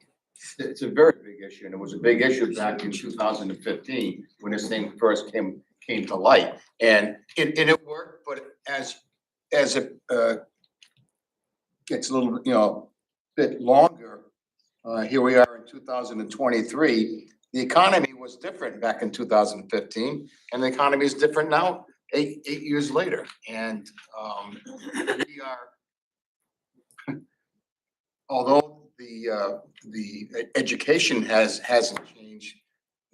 It's a very big issue, and it was a big issue back in 2015 when this thing first came to light. And it worked, but as it gets a little, bit longer, here we are in 2023. The economy was different back in 2015, and the economy is different now, eight years later. And we are, although the education hasn't changed,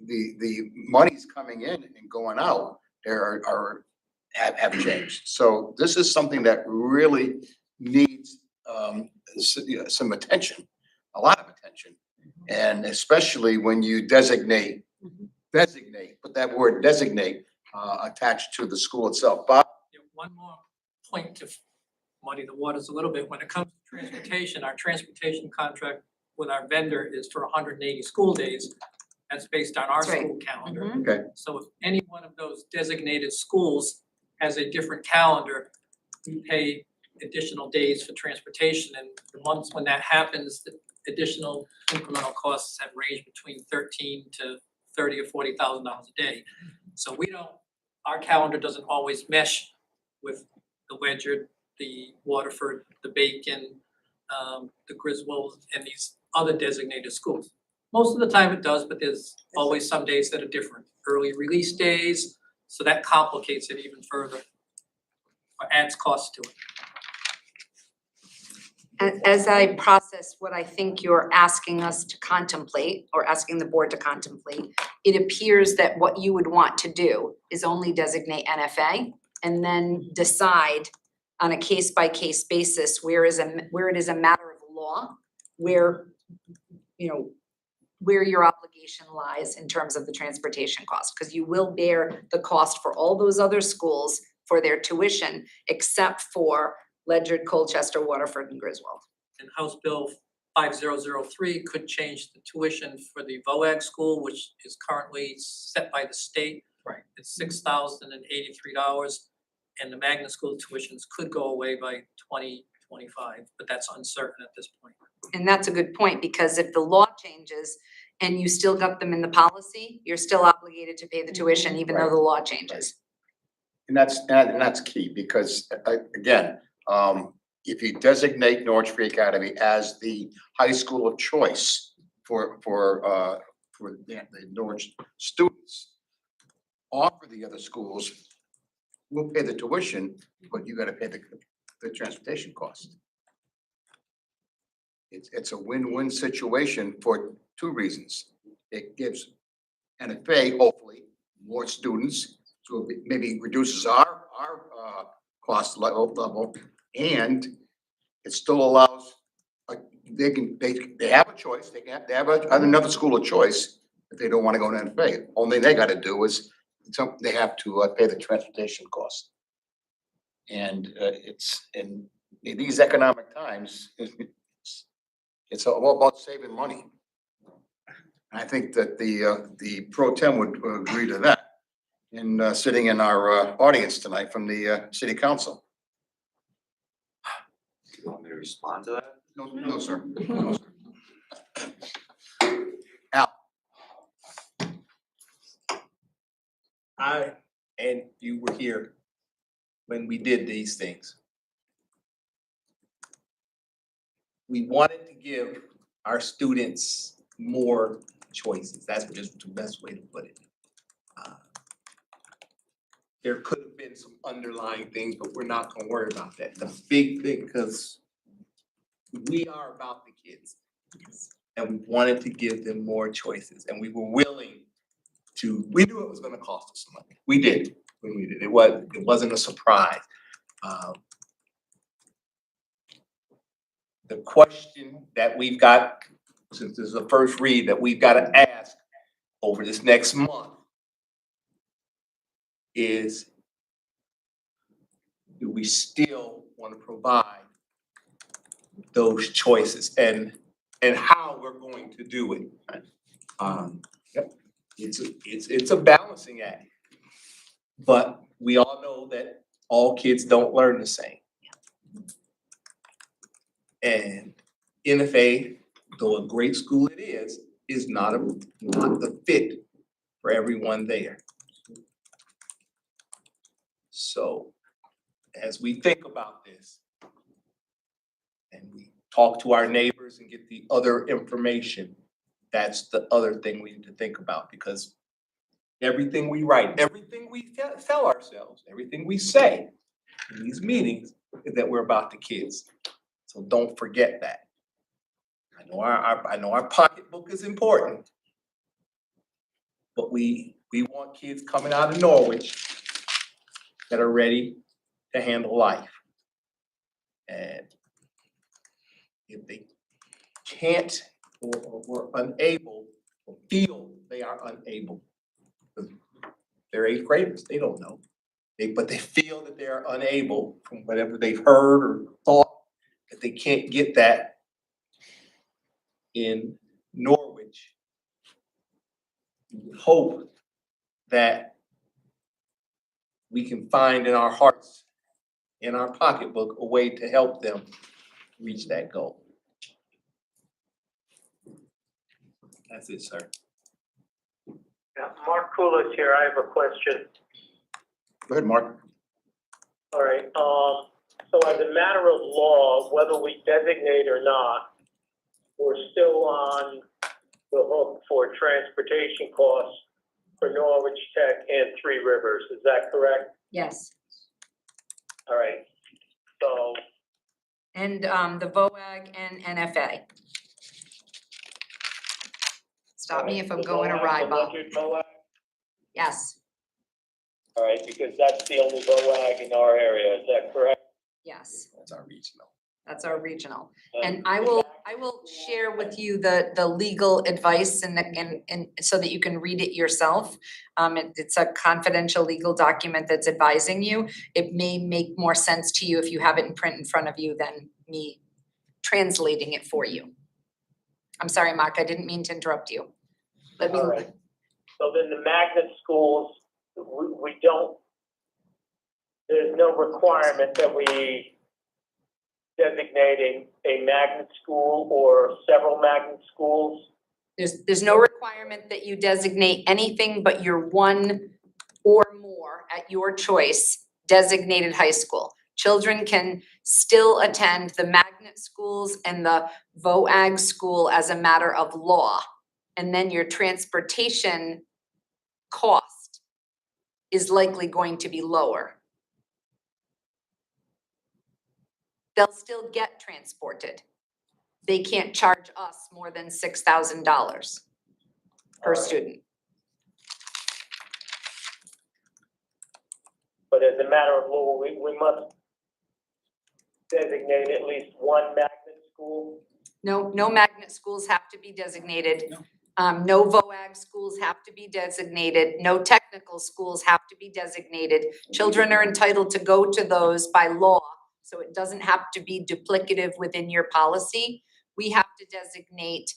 the monies coming in and going out have changed. So this is something that really needs some attention, a lot of attention. And especially when you designate, put that word designate attached to the school itself. Bob? Yeah, one more point to muddy the waters a little bit. When it comes to transportation, our transportation contract with our vendor is for 180 school days. That's based on our That's right. school calendar. Mhm. Okay. So if any one of those designated schools has a different calendar, we pay additional days for transportation. And the months when that happens, the additional incremental costs have ranged between $13,000 to $30,000 or $40,000 a day. So our calendar doesn't always mesh with the Wedgwood, the Waterford, the Bacon, the Griswold, and these other designated schools. Most of the time it does, but there's always some days that are different. Early release days, so that complicates it even further or adds cost to it. As I process what I think you're asking us to contemplate, or asking the board to contemplate, it appears that what you would want to do is only designate NFA and then decide on a case-by-case basis where it is a matter of law, where, you know, where your obligation lies in terms of the transportation cost, because you will bear the cost for all those other schools for their tuition, except for Ledyard, Colchester, Waterford, and Griswold. And House Bill 5003 could change the tuition for the VOAG school, which is currently set by the state. Right. It's $6,083, and the magnet school tuitions could go away by 2025, but that's uncertain at this point. And that's a good point, because if the law changes and you still got them in the policy, you're still obligated to pay the tuition even though the law changes. And that's key, because again, if you designate Norwich Free Academy as the high school of choice for the Norwich students, offer the other schools, we'll pay the tuition, but you gotta pay the transportation cost. It's a win-win situation for two reasons. It gives NFA hopefully more students, so it maybe reduces our cost level, and it still allows, like, they have a choice, they have another school of choice if they don't want to go to NFA. Only they got to do is they have to pay the transportation cost. And it's in these economic times, it's all about saving money. And I think that the pro tem would agree to that. In sitting in our audience tonight from the city council. You want me to respond to that? No, sir. No, sir. Al. And you were here when we did these things. We wanted to give our students more choices. That's just the best way to put it. There could have been some underlying things, but we're not gonna worry about that. The big thing, because we are about the kids. And we wanted to give them more choices, and we were willing to, we knew it was gonna cost us some money. We did, when we did. It wasn't a surprise. The question that we've got, since this is the first read, that we've got to ask over this next month is, do we still want to provide those choices and how we're going to do it? Yep. It's a balancing act, but we all know that all kids don't learn the same. And NFA, though a great school it is not the fit for everyone there. So as we think about this and we talk to our neighbors and get the other information, that's the other thing we need to think about, because everything we write, everything we tell ourselves, everything we say in these meetings is that we're about the kids. So don't forget that. I know our pocketbook is important, but we want kids coming out of Norwich that are ready to handle life. And if they can't or unable or feel they are unable, they're eighth graders, they don't know. But they feel that they are unable from whatever they've heard or thought, that they can't get that in Norwich. We hope that we can find in our hearts, in our pocketbook, a way to help them reach that goal. That's it, sir. Yeah, Mark Kulis here. I have a question. Go ahead, Mark. All right, so as a matter of law, whether we designate or not, we're still on the hook for transportation costs for Norwich Tech and Three Rivers. Is that correct? Yes. All right, so And the VOAG and NFA. Stop me if I'm going awry, The Bob. Ledyard VOAG? Yes, All right, because that's the only VOAG in our area, is that correct? yes, That's our regional. that's our regional. And I will share with you the legal advice and so that you can read it yourself. It's a confidential legal document that's advising you. It may make more sense to you if you have it in print in front of you than me translating it for you. I'm sorry, Mark, I didn't mean to interrupt you. Let me. All right. So then the magnet schools, we don't, there's no requirement that we designating a magnet school or several magnet schools? There's no requirement that you designate anything but your one or more at your choice designated high school. Children can still attend the magnet schools and the VOAG school as a matter of law. And then your transportation cost is likely going to be lower. They'll still get transported. They can't charge us more than $6,000 per student. But as a matter of law, we must designate at least one magnet school? No magnet schools have to be designated. No VOAG schools have to be designated. No technical schools have to be designated. Children are entitled to go to those by law, so it doesn't have to be duplicative within your policy. We have to designate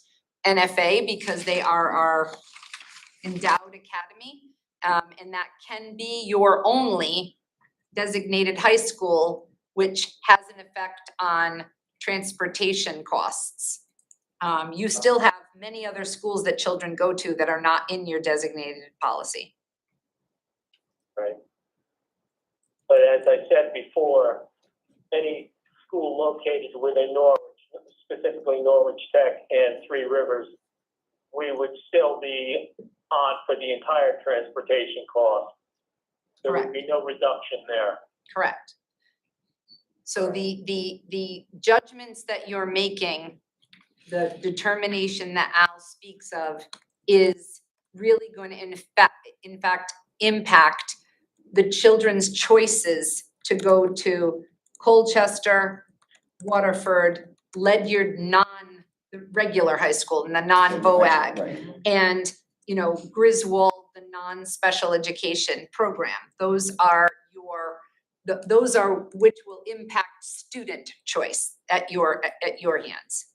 NFA because they are our endowed academy. And that can be your only designated high school, which has an effect on transportation costs. You still have many other schools that children go to that are not in your designated policy. Right. But as I said before, any school located within Norwich, specifically Norwich Tech and Three Rivers, we would still be on for the entire transportation cost. There would be no reduction there. Correct. So the judgments that you're making, the determination that Al speaks of is really going to in fact impact the children's choices to go to Colchester, Waterford, Ledyard the regular high school and the non-VOAG, Right. and Griswold, the non-special education program. Those are which will impact student choice at your hands.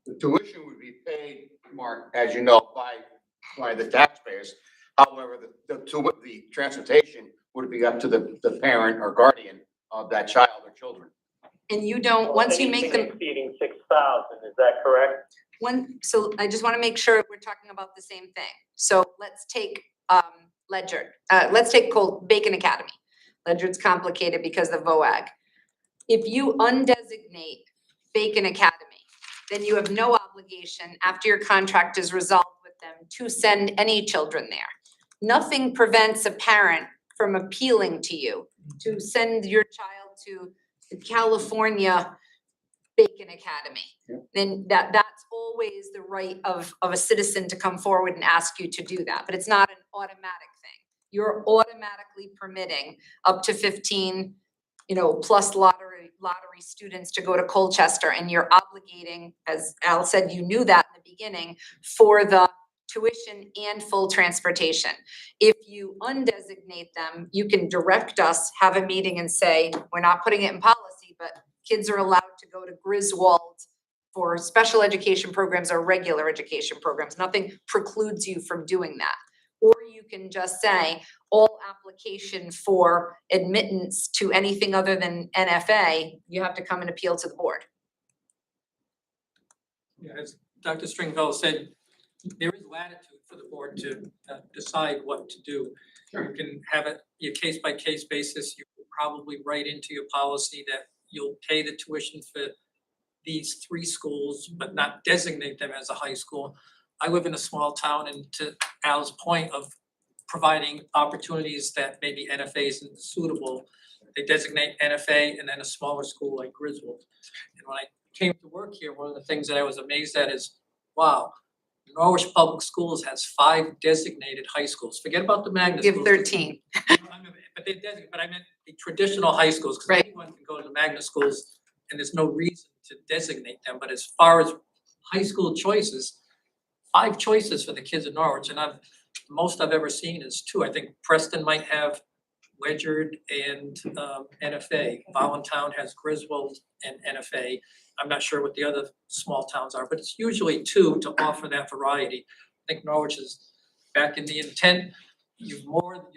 The tuition would be paid, Mark, as you know, by the taxpayers. However, the transportation would be up to the parent or guardian of that child or children. And you don't, once you make them. Exceeding 6,000, is that correct? So I just want to make sure we're talking about the same thing. So let's take Ledyard. Let's take Bacon Academy. Ledyard's complicated because of VOAG. If you undesignate Bacon Academy, then you have no obligation after your contract is resolved with them to send any children there. Nothing prevents a parent from appealing to you to send your child to the California Bacon Academy. Yep. Then that's always the right of a citizen to come forward and ask you to do that, but it's not an automatic thing. You're automatically permitting up to 15, plus lottery students to go to Colchester, and you're obligating, as Al said, you knew that in the beginning, for the tuition and full transportation. If you undesignate them, you can direct us, have a meeting and say, we're not putting it in policy, but kids are allowed to go to Griswold for special education programs or regular education programs. Nothing precludes you from doing that. Or you can just say, all application for admittance to anything other than NFA, you have to come and appeal to the board. Yeah, as Dr. Stringfellow said, there is latitude for the board to decide what to do. You can have it a case by case basis. You could probably write into your policy that you'll pay the tuition for these 3 schools, but not designate them as a high school. I live in a small town, and to Al's point of providing opportunities that maybe NFA isn't suitable. They designate NFA and then a smaller school like Griswold. And when I came to work here, one of the things that I was amazed at is, wow, Norwich Public Schools has 5 designated high schools. Forget about the magnet Give schools. 13. But they designate, but I meant the traditional high schools, because Right. anyone can go to the magnet schools and there's no reason to designate them. But as far as high school choices, 5 choices for the kids in Norwich, and most I've ever seen is 2. I think Preston might have Ledyard and NFA. Voluntown has Griswold and NFA. I'm not sure what the other small towns are, but it's usually 2 to offer that variety. I think Norwich is back in the intent. You've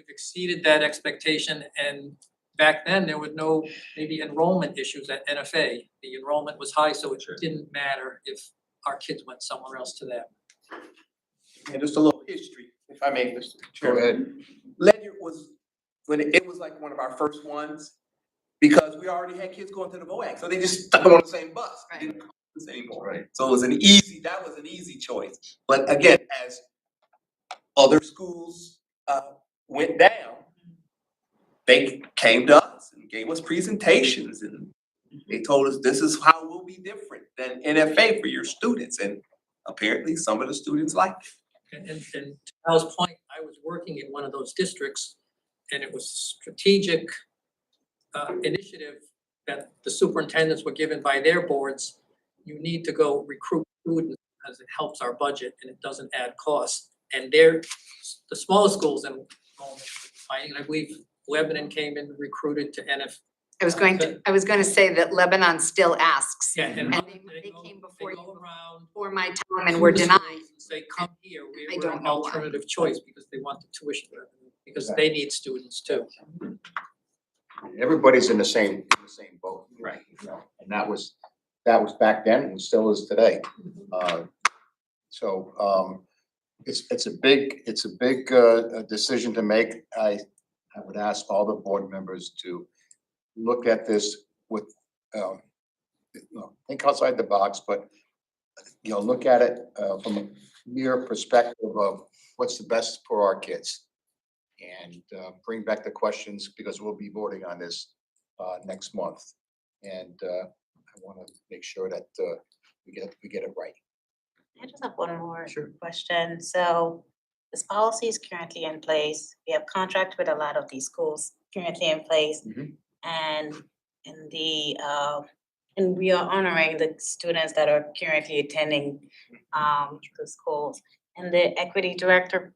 exceeded that expectation, and back then there were no maybe enrollment issues at NFA. The enrollment was high, so it didn't matter if our kids went somewhere else to that. And just a little history, if I may, Mr. Go Chairman. ahead. Ledyard was, when it was like one of our first ones, because we already had kids going to the VOAG, so they just stuck them on the same bus. They didn't come to the same board. Right. So it was that was an easy choice. But again, as other schools went down, they came to us and gave us presentations, and they told us this is how we'll be different than NFA for your students, and apparently some of the students liked it. And to Al's point, I was working in one of those districts, and it was strategic initiative that the superintendents were given by their boards. You need to go recruit students because it helps our budget and it doesn't add costs. And the smaller schools, and I believe Lebanon came and recruited to NF. I was going to say that Lebanon still asks. Yeah, and They came before they you, go around before my time, and to were the denied. schools and say, come here, I we're don't an know why. alternative choice, because they want the tuition revenue, because they need students too. Everybody's in the same boat. Right. You know, and that was back then and still is today. It's a big decision to make. I would ask all the board members to look at this with, think outside the box, but, look at it from a near perspective of what's the best for our kids. And bring back the questions, because we'll be voting on this next month. And I want to make sure that we get it right. I just have one more Sure. question. So this policy is currently in place. We have contract with a lot of these schools currently in place. Mhm. And and we are honoring the students that are currently attending the schools. And the equity director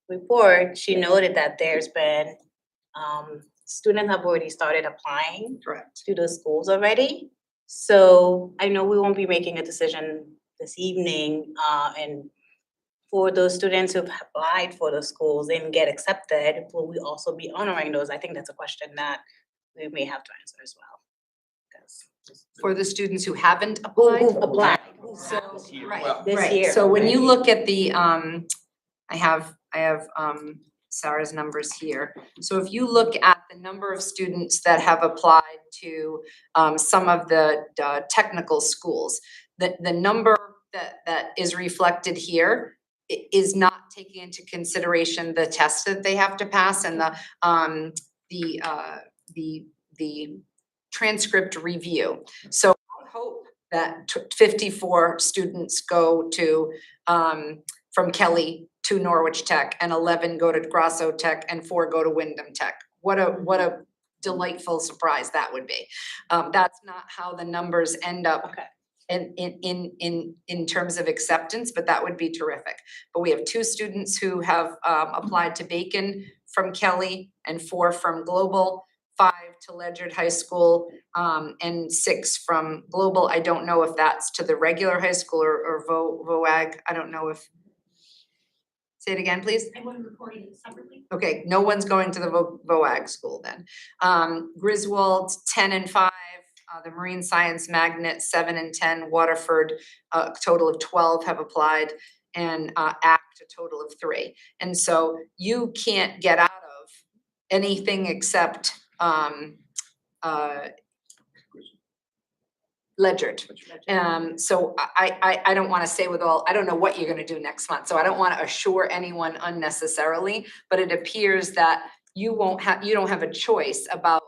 report, she noted that there's been students have already started applying to those schools already. So I know we won't be making a decision this evening, and for those students who've applied for the schools and get accepted, will we also be honoring those? I think that's a question that we may have to answer as well. 'Cause For the students who haven't applied? Who've applied, So, right, Well, this right. year. So when you look at the, I have Sarah's numbers here. So if you look at the number of students that have applied to some of the technical schools, the number that is reflected here is not taking into consideration the tests that they have to pass and the transcript review. So I hope that 54 students go to from Kelly to Norwich Tech, and 11 go to Grosso Tech, and 4 go to Wyndham Tech. What a delightful surprise that would be. That's not how the numbers end up. Okay. In terms of acceptance, but that would be terrific. But we have 2 students who have applied to Bacon from Kelly, and 4 from Global, 5 to Ledyard High School, and 6 from Global. I don't know if that's to the regular high school or VOAG. I don't know if. Say it again, please. I wasn't reporting it separately. Okay, no one's going to the VOAG school then. Griswold, 10 and 5. The Marine Science Magnet, 7 and 10. Waterford, a total of 12 have applied, and ACT, a total of 3. And so you can't get out of ledgered. So I don't wanna say I don't know what you're gonna do next month, so I don't wanna assure anyone unnecessarily, but it appears that you don't have a choice about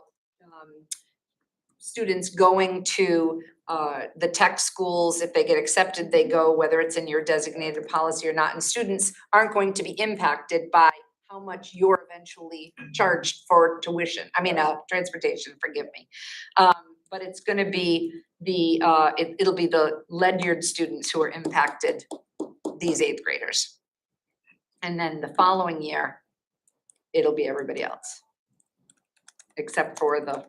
students going to the tech schools. If they get accepted, they go, whether it's in your designated policy or not, and students aren't going to be impacted by how much you're eventually charged for tuition, transportation, forgive me. But it's gonna be it'll be the Ledyard students who are impacted, these 8th graders. And then the following year, it'll be everybody else, except for the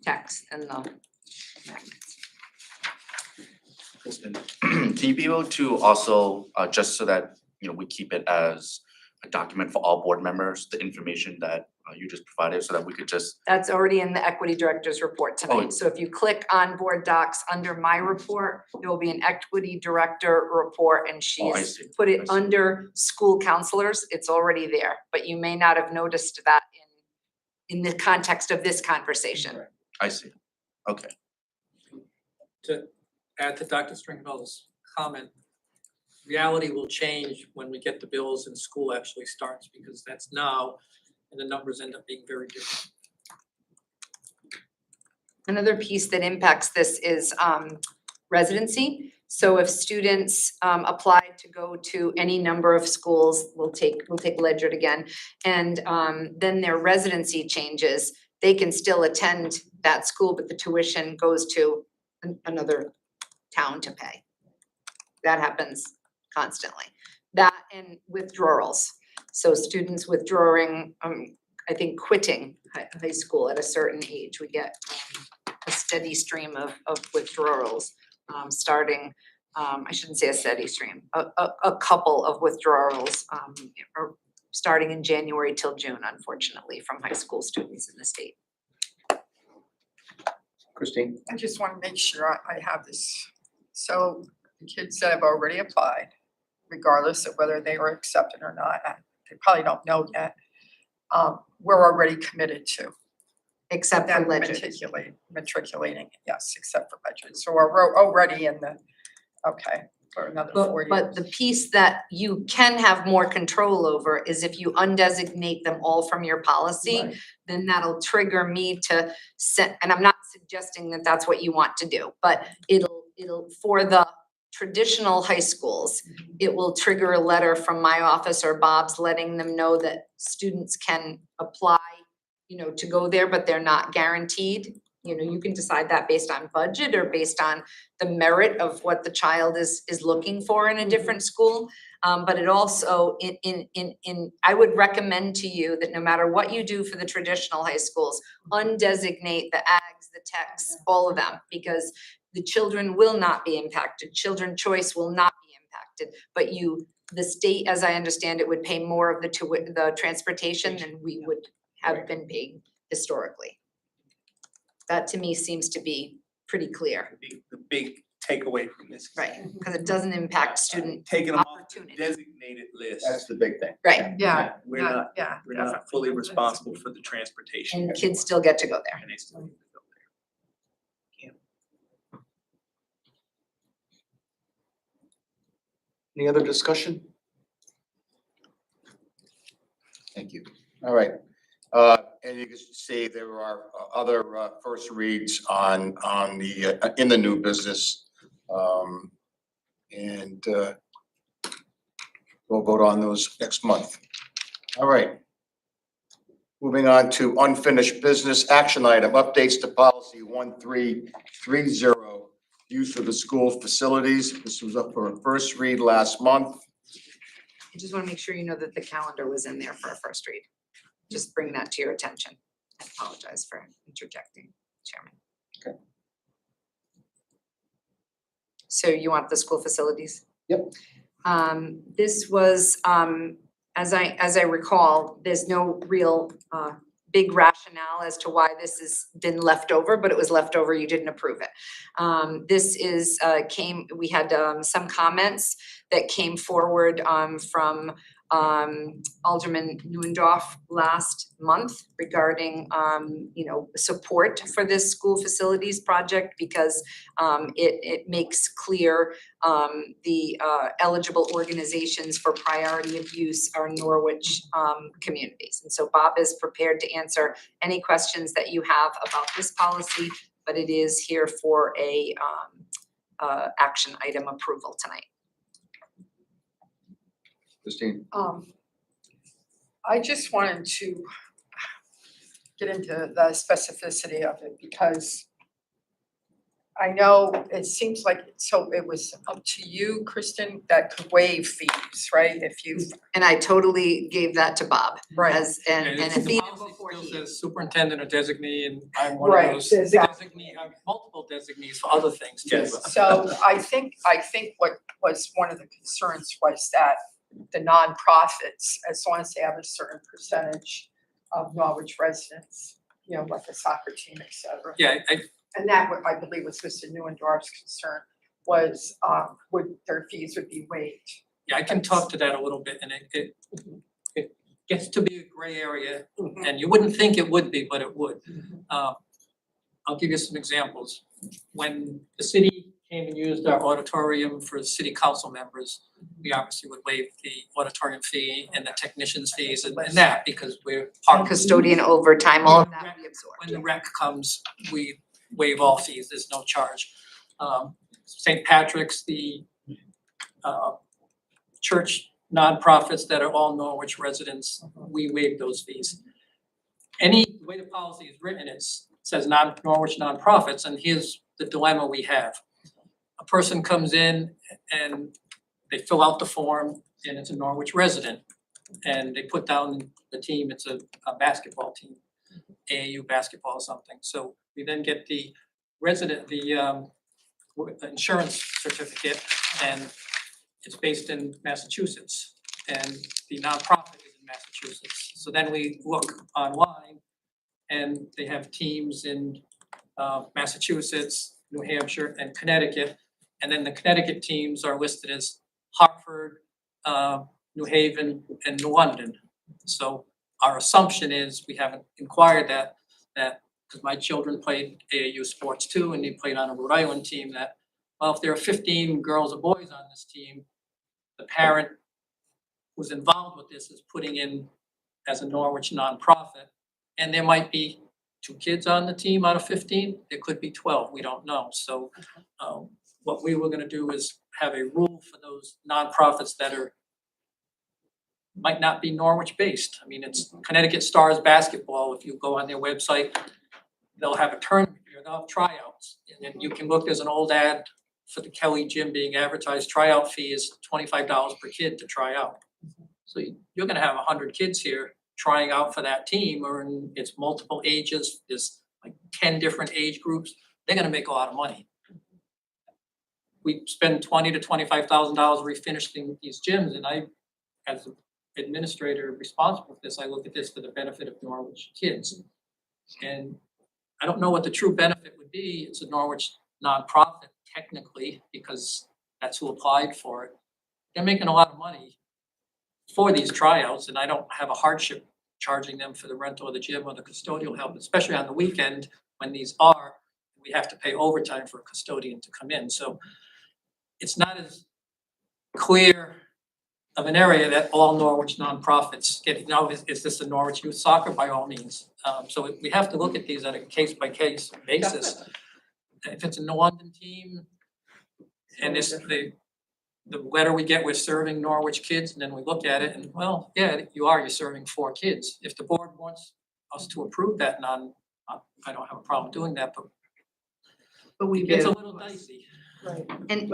techs and the Kristen, can you be able to also, just so that, we keep it as a document for all board members, the information that you just provided, so that we could just, That's already in the equity director's report Oh. tonight. So if you click on board docs under my report, there will be an equity director report and I she's see, put I it see. under school counselors. It's already there, but you may not have noticed that in the context of this conversation. I see, okay. To add to Dr. Stringfield's comment, reality will change when we get the bills and school actually starts, because that's now, and the numbers end up being very different. Another piece that impacts this is residency. So if students apply to go to any number of schools, we'll take Ledyard again, and then their residency changes, they can still attend that school, but the tuition goes to another town to pay. That happens constantly. That and withdrawals. So students withdrawing, I think quitting high school at a certain age, we get a steady stream of withdrawals, starting, I shouldn't say a steady stream, a couple of withdrawals, or starting in January till June, unfortunately, from high school students in the state. Christine? I just want to make sure I have this. So the kids that have already applied, regardless of whether they were accepted or not, they probably don't know yet, we're already committed to. Except for Them Ledyard. matriculating, yes, except for Ledyard. So we're already in the, okay, for another 4 years. But the piece that you can have more control over is if you undesignate them all from your policy, Right. then that'll trigger me to set, and I'm not suggesting that that's what you want to do, but it'll, for the traditional high schools, it will trigger a letter from my office or Bob's letting them know that students can apply, to go there, but they're not guaranteed. You can decide that based on budget or based on the merit of what the child is looking for in a different school. But it also, I would recommend to you that no matter what you do for the traditional high schools, undesignate the ags, the techs, all of them, because the children will not be impacted. Children choice will not be impacted, but the state, as I understand it, would pay more of the transportation than we would have been paid historically. That to me seems to be pretty clear, The big takeaway from this. right? Because it doesn't impact student Taking them off the opportunity. designated list. That's the big thing. Right, Yeah, We're not, yeah. we're not fully responsible for the transportation. and kids still get to go there. And they still need to go there. Any other discussion? Thank you. All right. And you can see there are other first reads on the in the new business. And we'll vote on those next month. All right. Moving on to unfinished business action item, updates to policy 1330, use of the school facilities. This was up for a first read last month. I just want to make sure you know that the calendar was in there for a first read. Just bring that to your attention. I apologize for interjecting, Chairman. Okay. So you want the school facilities? Yep. This was, as I recall, there's no real big rationale as to why this has been left over, but it was left over, you didn't approve it. This is, we had some comments that came forward from Alderman Neuendorf last month regarding, support for this school facilities project because it makes clear the eligible organizations for priority of use are Norwich communities. And so Bob is prepared to answer any questions that you have about this policy, but it is here for a action item approval tonight. Christine? I just wanted to get into the specificity of it because I know it seems like, so it was up to you, Kristen, that could waive fees, right? If you, And I totally gave that to Bob right, and it's if the even policy before still he. says superintendent or designee, and I'm one of Right, those exactly. designee, I have multiple designees for other things too. Yes. so I think what was one of the concerns was that the nonprofits, as long as they have a certain percentage of Norwich residents, like a soccer team, et cetera. Yeah, And that, what I believe was Mr. Neuendorf's concern, was their fees would be waived. yeah, I can talk to that a little bit, and it gets to be a gray area, and you wouldn't think it would be, but it would. I'll give you some examples. When the city came and used our auditorium for city council members, we obviously would waive the auditorium fee and the technician's fees and that, because we're part of Custodian overtime, all of that we absorb. when the rec comes, we waive all fees, there's no charge. St. Patrick's, the church nonprofits that are all Norwich residents, we waive those fees. The way the policy is written, it says Norwich nonprofits, and here's the dilemma we have. A person comes in and they fill out the form and it's a Norwich resident, and they put down the team, it's a basketball team, AAU basketball or something. So we then get the insurance certificate, and it's based in Massachusetts, and the nonprofit is in Massachusetts. So then we look online, and they have teams in Massachusetts, New Hampshire, and Connecticut, and then the Connecticut teams are listed as Hartford, New Haven, and New London. So our assumption is, we haven't inquired that because my children played AAU sports too, and they played on a Rhode Island team, that, well, if there are 15 girls or boys on this team, the parent who's involved with this is putting in as a Norwich nonprofit, and there might be 2 kids on the team out of 15, there could be 12, we don't know. So what we were gonna do is have a rule for those nonprofits that might not be Norwich based. I mean, it's Connecticut Stars basketball, if you go on their website, they'll have a tournament, they'll have tryouts, and then you can look, there's an old ad for the Kelly gym being advertised, tryout fee is $25 per kid to try out. So you're gonna have 100 kids here trying out for that team, or it's multiple ages, there's like 10 different age groups, they're gonna make a lot of money. We spend $20,000 to $25,000 refinishing these gyms, and I, as an administrator responsible for this, I look at this for the benefit of Norwich kids. And I don't know what the true benefit would be. It's a Norwich nonprofit technically, because that's who applied for it. They're making a lot of money for these tryouts, and I don't have a hardship charging them for the rental of the gym or the custodial help, especially on the weekend when these are, we have to pay overtime for a custodian to come in. So it's not as clear of an area that all Norwich nonprofits get. Now, is this a Norwich youth soccer? By all means. So we have to look at these on a case-by-case basis. If it's a New London team, and this, the letter we get, we're serving Norwich kids, and then we look at it and, well, yeah, you're serving 4 kids. If the board wants us to approve that, I don't have a problem doing that, but we it gets a do. little dicey. Right. And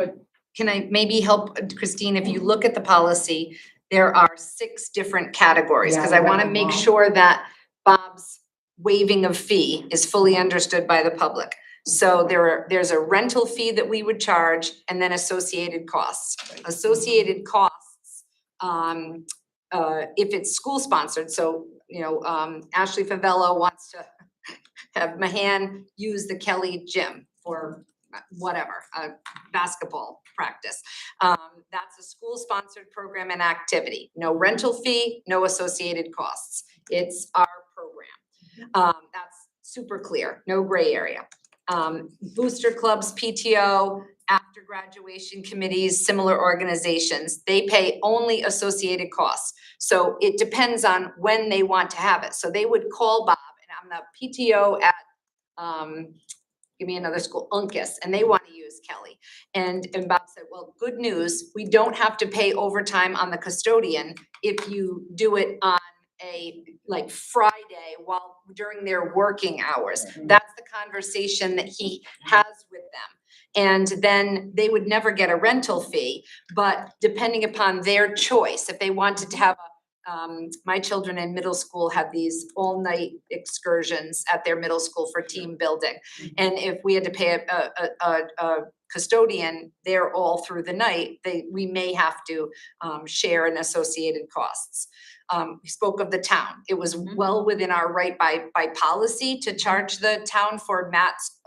can I maybe help, Christine, if you look at the policy, there are 6 different categories, because Yeah, I I read want to them make all. sure that Bob's waiving of fee is fully understood by the public. So there's a rental fee that we would charge, and then associated costs. Associated costs, if it's school sponsored, so, Ashley Favela wants to have Mahan use the Kelly gym for whatever, basketball practice. That's a school-sponsored program and activity. No rental fee, no associated costs. It's our program. That's super clear, no gray area. Booster clubs, PTO, after graduation committees, similar organizations, they pay only associated costs. So it depends on when they want to have it. So they would call Bob, and I'm the PTO at, give me another school, Uncas, and they want to use Kelly. And Bob said, well, good news, we don't have to pay overtime on the custodian if you do it on a like Friday while during their working hours. That's the conversation that he has with them. And then they would never get a rental fee, but depending upon their choice, if they wanted to have my children in middle school had these all-night excursions at their middle school for team building. And if we had to pay a custodian there all through the night, we may have to share in associated costs. We spoke of the town. It was well within our right by policy to charge the town for Matt's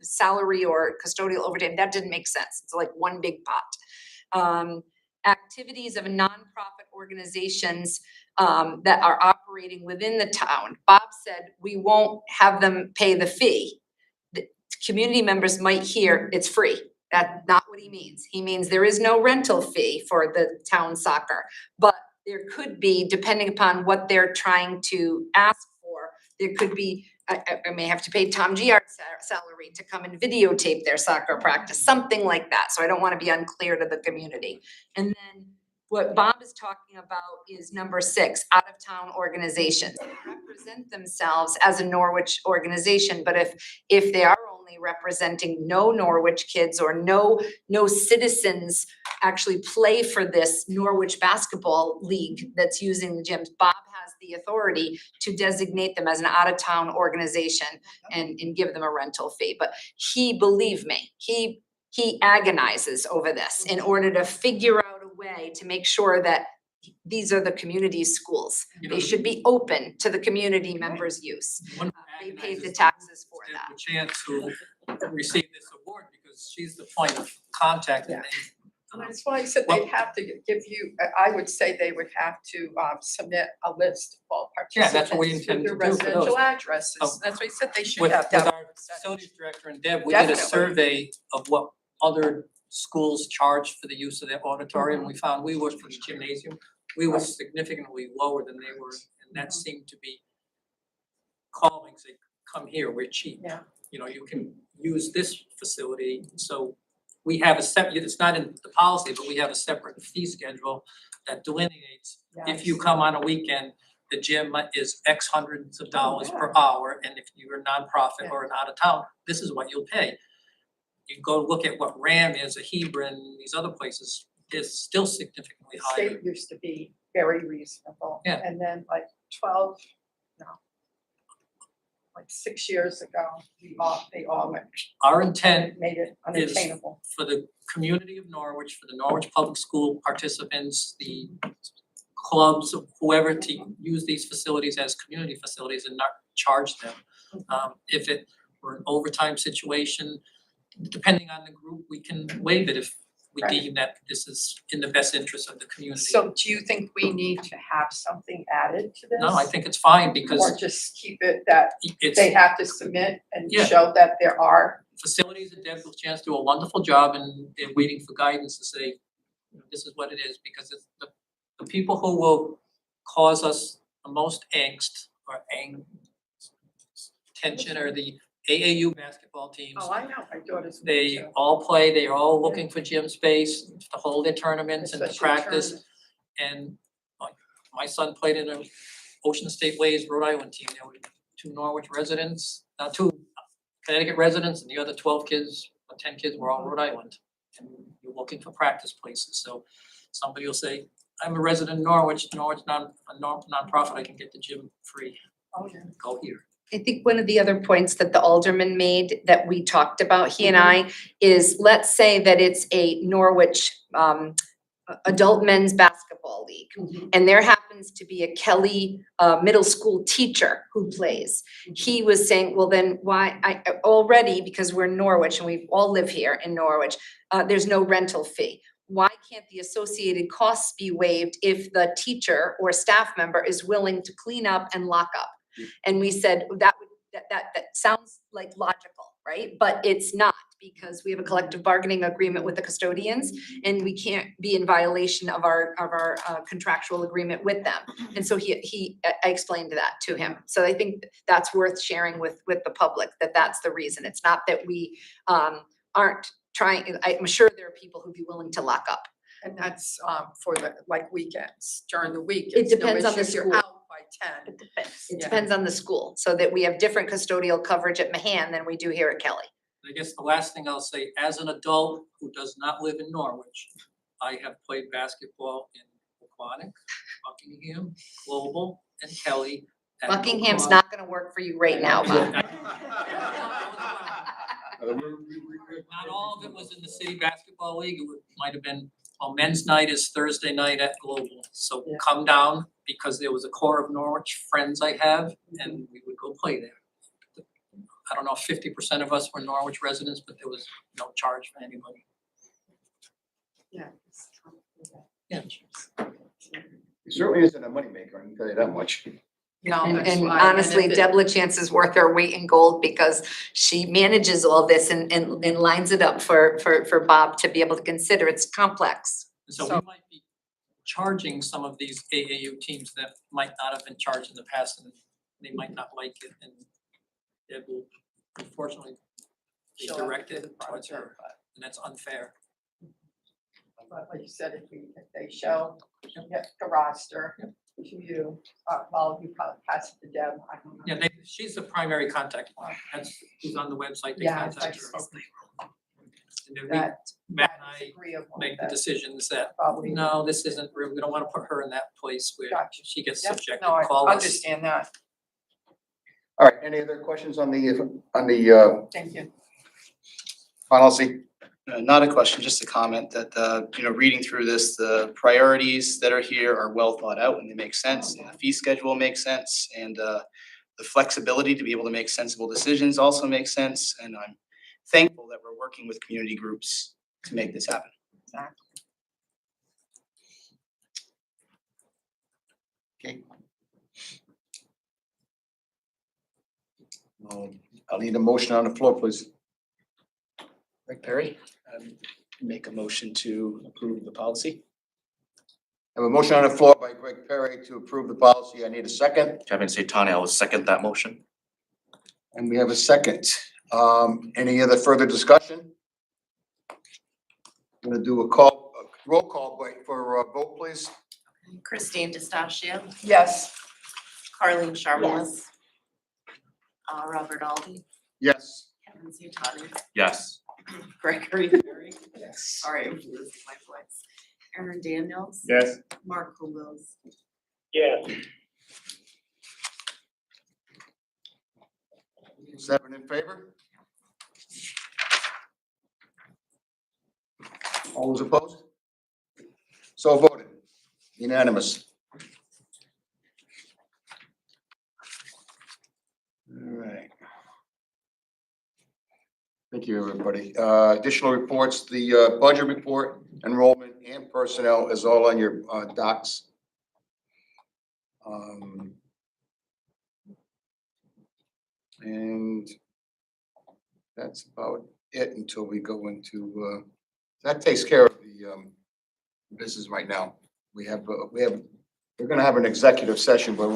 salary or custodial overtime. That didn't make sense. It's like one big pot. Activities of nonprofit organizations that are operating within the town. Bob said we won't have them pay the fee. The community members might hear it's free. That's not what he means. He means there is no rental fee for the town soccer, but there could be, depending upon what they're trying to ask for, there could be, I may have to pay Tom Giard's salary to come and videotape their soccer practice, something like that. So I don't want to be unclear to the community. And then what Bob is talking about is number 6, out-of-town organizations. They represent themselves as a Norwich organization, but if they are only representing no Norwich kids or no citizens actually play for this Norwich basketball league that's using the gyms, Bob has the authority to designate them as an out-of-town organization and give them a rental fee. But believe me, he agonizes over this in order to figure out a way to make sure that these are the community schools. They should be open to the community members' use. They paid the taxes for that. The chance to receive this award because she's the point of contact. And That's why I said they'd have to give you, I would say they would have to submit a list of all Yeah, participants. that's what we with intend their to do for those. residential addresses. Oh. That's what he said they should With have. that our facilities director and Deb, we did a Definitely. survey of what other schools charge for the use of their auditorium. We found we were for the gymnasium, we were significantly lower than they were, and that seemed to be calling, say, come here, we're cheap. Yeah. You know, you can use this facility, so we have a separate, it's not in the policy, but we have a separate fee schedule that delineates, if you come on a weekend, the gym is X hundreds of dollars per hour, and if you're a nonprofit or an out of town, this is what you'll pay. You go look at what RAM is, a Hebron, these other places, is still significantly The higher. state used to be very reasonable. Yeah. And then like 6 years ago, they all went, Our intent made it is unattainable. for the community of Norwich, for the Norwich Public School participants, the clubs, whoever, to use these facilities as community facilities and not charge them. If it were an overtime situation, depending on the group, we can waive it if we Right. deem that this is in the best interest of the community. So do you think we need to have something added to this? No, I think it's fine Or because just keep it that it's they have to submit and Yeah. show that there are. facilities and Deb Chance do a wonderful job and they're waiting for guidance to say, you know, this is what it is, because it's the people who will cause us the most angst or tension are the AAU basketball teams. Oh, I know, my daughter's. one They too. all play, they are all looking for gym space to hold their tournaments and to Especially practice. tournaments. And my son played in an Ocean State Ways Rhode Island team. There were 2 Norwich residents, 2 Connecticut residents, and the other 12 kids, or 10 kids were all Rhode Island. And you're looking for practice places. So somebody will say, I'm a resident of Norwich, nonprofit, I can get the gym free. Oh, yeah. Go here. I think one of the other points that the alderman made that we talked about, he and I, is let's say that it's a Norwich adult men's basketball league. And there happens to be a Kelly middle school teacher who plays. He was saying, well, then why, already, because we're in Norwich and we all live here in Norwich, there's no rental fee. Why can't the associated costs be waived if the teacher or staff member is willing to clean up and lock up? And we said that sounds like logical, right? But it's not, because we have a collective bargaining agreement with the custodians and we can't be in violation of our contractual agreement with them. And so I explained that to him. So I think that's worth sharing with the public, that's the reason. It's not that we aren't trying, I'm sure there are people who'd be willing to lock up. And that's for the, like, weekends, during the week. It it's no depends on the issue if you're school. out by 10. It Yeah. depends on the school, so that we have different custodial coverage at Mahan than we do here at Kelly. I guess the last thing I'll say, as an adult who does not live in Norwich, I have played basketball in Aquanic, Buckingham, Global, and Kelly. and Buckingham's Aquanic. not gonna work for you right now, Bob. Not all of it was in the city basketball league, might have been, well, men's night is Thursday night at Global, so Yeah. come down, because there was a core of Norwich friends I have, and we would go play there. I don't know if 50% of us were Norwich residents, but there was no charge for anybody. Yeah. Yeah. It certainly isn't a moneymaker, I can tell you that much. No, And that's and why. honestly, if it- Deb LaChance is worth her weight in gold, because she manages all this and lines it up for Bob to be able to consider. It's complex. So So- we might be charging some of these AAU teams that might not have been charged in the past, and they might not like it, and it will unfortunately be She'll have to directed do the towards her, project, but- and that's unfair. But like you said, if they show, get the roster to you, well, you probably pass it to Deb, I don't know. Yeah, she's the primary contact point, that's who's on the website, they Yeah, contact it's her. like And then that, Matt and that's I agreeable, make the that decisions that, probably. no, this isn't, we don't wanna put her in that place where Gotcha. she gets Yep, subjected, no, I call us. understand that, All right, any other questions on the thank you. policy? Not a question, just a comment that, reading through this, the priorities that are here are well thought out and they make sense. And the fee schedule makes sense, and the flexibility to be able to make sensible decisions also makes sense. And I'm thankful that we're working with community groups to make this happen. Exactly. Okay. I'll need a motion on the floor, please. Greg Perry, make a motion to approve the policy. I have a motion on the floor by Greg Perry to approve the policy. I need a second, Kevin Satani, I will second that motion. and we have a second. Any other further discussion? I'm gonna do a roll call for a vote, please. Christine D'Estacio, Yes, Carlene Sharples. Robert Aldi, Yes. Kevin Sutton, Yes. Gregory Perry. yes. Sorry, I'm losing my voice. Aaron Daniels. Yes. Mark Willows. Yes. 7 in favor? All those opposed? So voted. Unanimous. All right. Thank you, everybody. Additional reports, the budget report, enrollment, and personnel is all on your docs. And that's about it until we go into, that takes care of the business right now. We're gonna have an executive session, but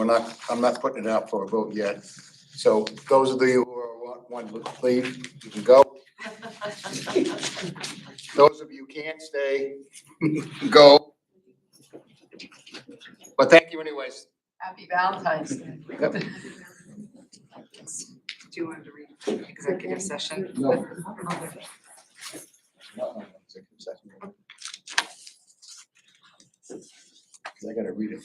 I'm not putting it out for a vote yet. So those of you who want to leave, you can go. Those of you who can't stay, go. But thank you anyways. Happy Valentine's Day. Yep. Do you want to read executive session? No. I gotta read it.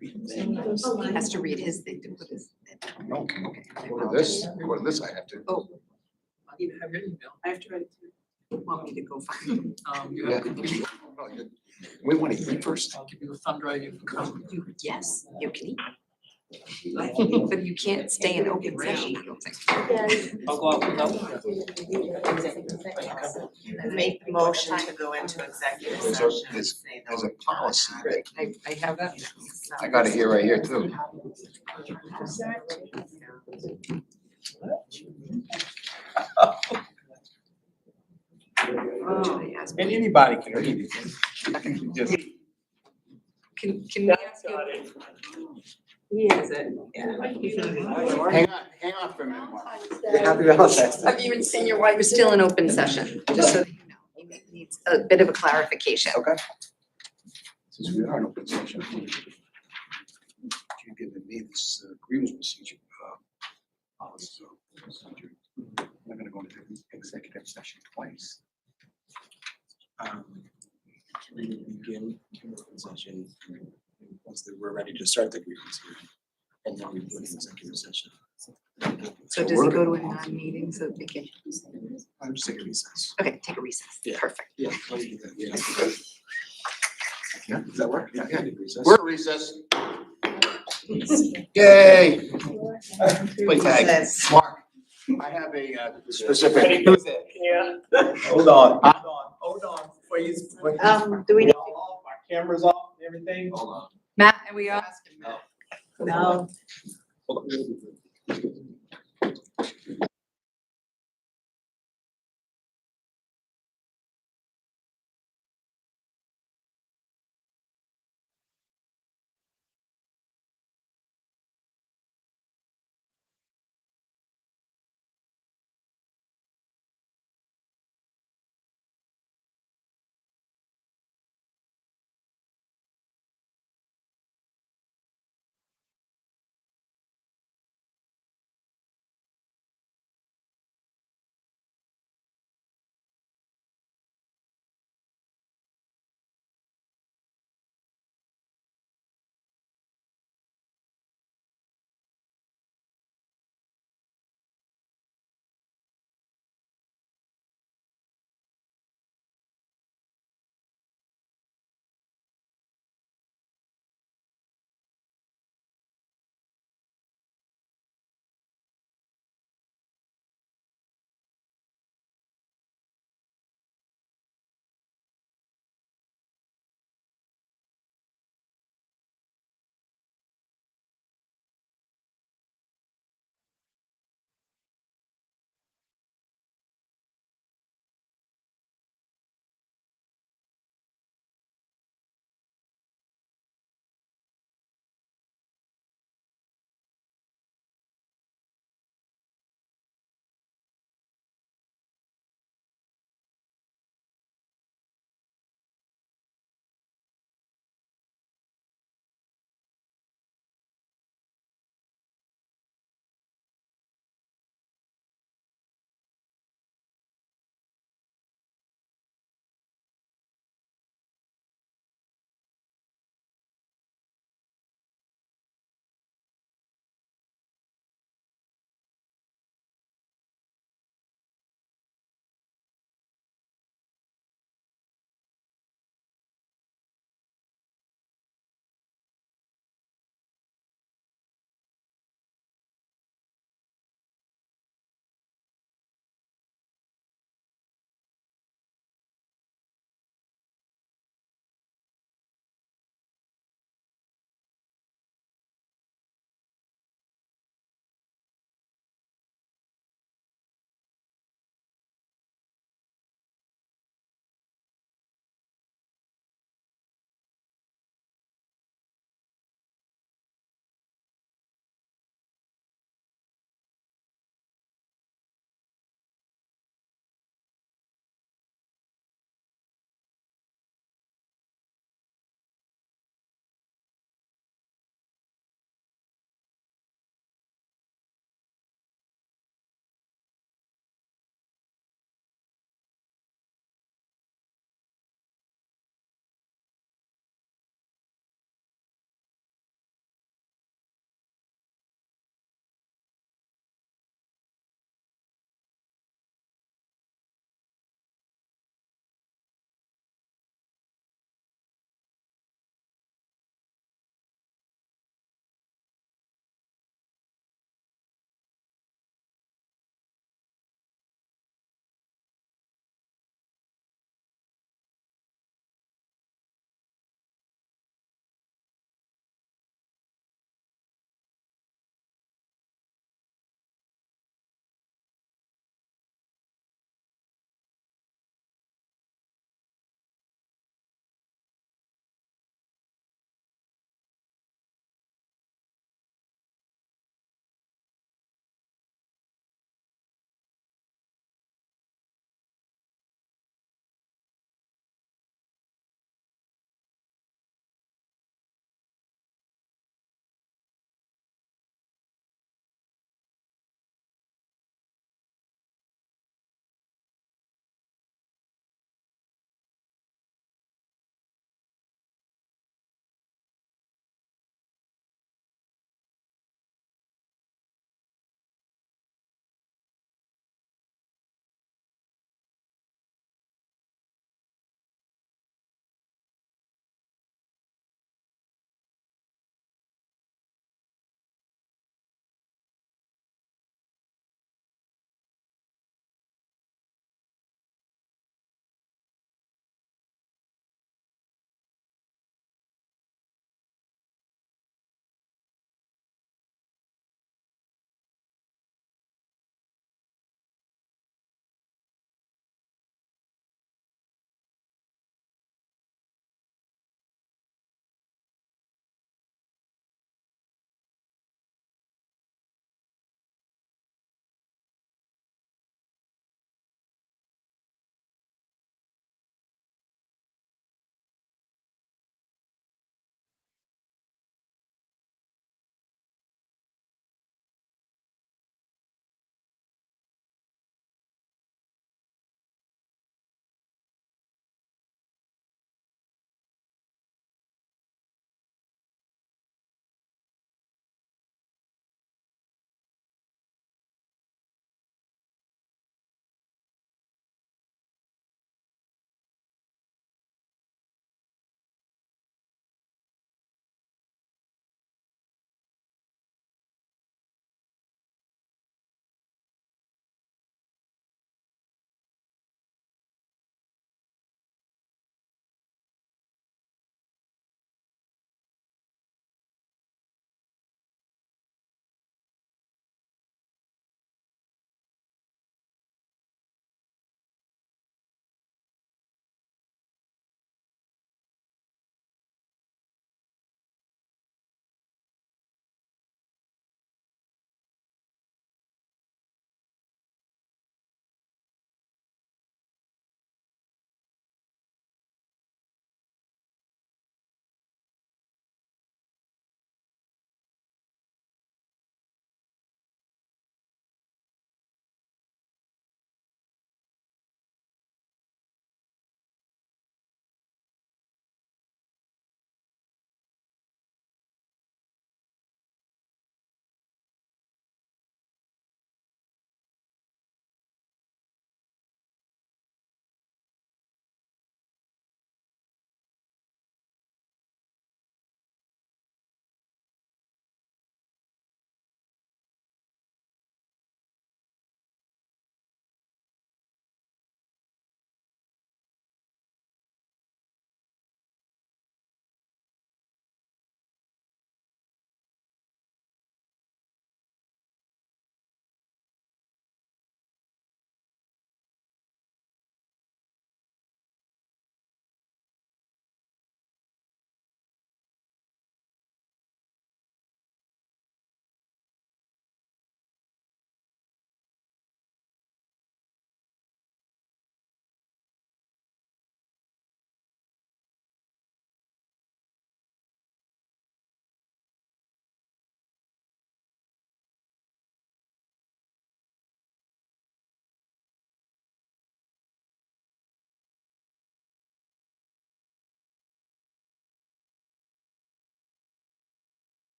He has to read his thing to put his. No, go to this I have to. Oh. You have your email. I have to write it. Want me to go find them? You have to be, We want to eat first. I'll give you a thumb drive, you can come. Yes, you can eat. But you can't stay in open session, I don't think. I'll go out without. Make the motion to go into executive There's session. a, there's a policy that, I have that. I got it here right here too. And anybody can read it. Just Can we That's ask you? got it. He has it, yeah. Hang on for a minute, Mark. Happy Valentine's Day. I've even seen your wife is still in open session, just so that you know. It needs a bit of a clarification. Okay. Since we are in open session. You're giving me this grievance procedure, policy. I'm gonna go into executive session twice. We begin open session once we're ready to start the grievance hearing. And then we go into executive session. So does it go to a non-meeting so that they can, I'm just taking a recess. okay, take a recess. Yeah. Perfect. Yeah. Let's do that, yeah. Yeah, does that work? Yeah, yeah, recess. We're at recess. Yay. Play tag. Recess. Mark, I have a specific. Who's it? Yeah. hold on, please. Do we need? Our cameras off and everything? Hold on. Matt, are we all? No. Hold on.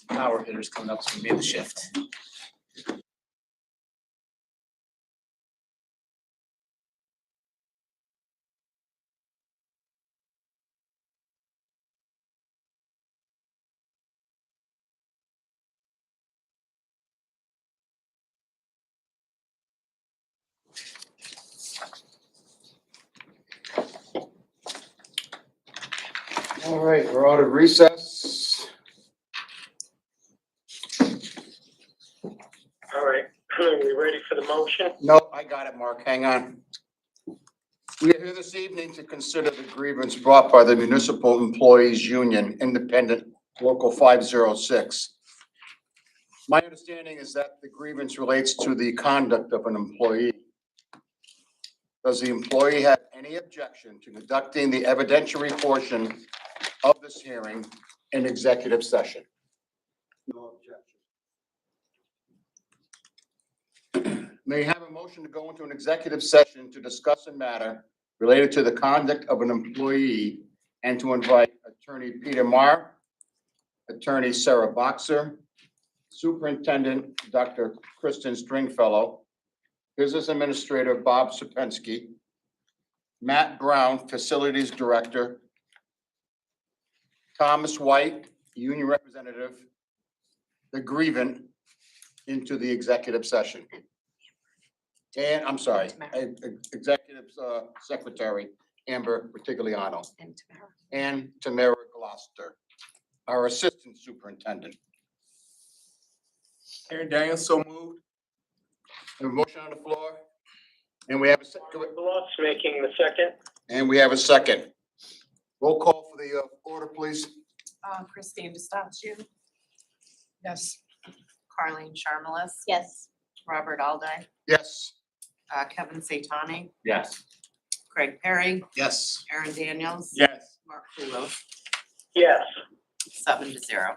Power hitters coming up, so we made the shift. All right, we're out of recess. All right, are we ready for the motion? No, I got it, Mark, hang on. We are here this evening to consider the grievance brought by the Municipal Employees Union, Independent Local 506. My understanding is that the grievance relates to the conduct of an employee. Does the employee have any objection to conducting the evidentiary portion of this hearing in executive session? No objection. May I have a motion to go into an executive session to discuss a matter related to the conduct of an employee and to invite Attorney Peter Marr, Attorney Sarah Boxer, Superintendent Dr. Kristen Stringfellow, Business Administrator Bob Sapensky, Matt Brown, Facilities Director, Thomas White, Union Representative, the grievant, into the executive session. And, I'm sorry, Executive Secretary Amber Partigliano And Tamara. and Tamara Gloucester, our Assistant Superintendent. Aaron Daniels, so moved. We have a motion on the floor, and we have a second. Lots making the second. And we have a second. Roll call for the order, please. Christine DeStaccio, Yes. Carleen Sharmalis, Yes. Robert Alday, Yes. Kevin Satani, Yes. Craig Perry, Yes. Aaron Daniels. Yes. Mark Kulos, Yes. 7-0.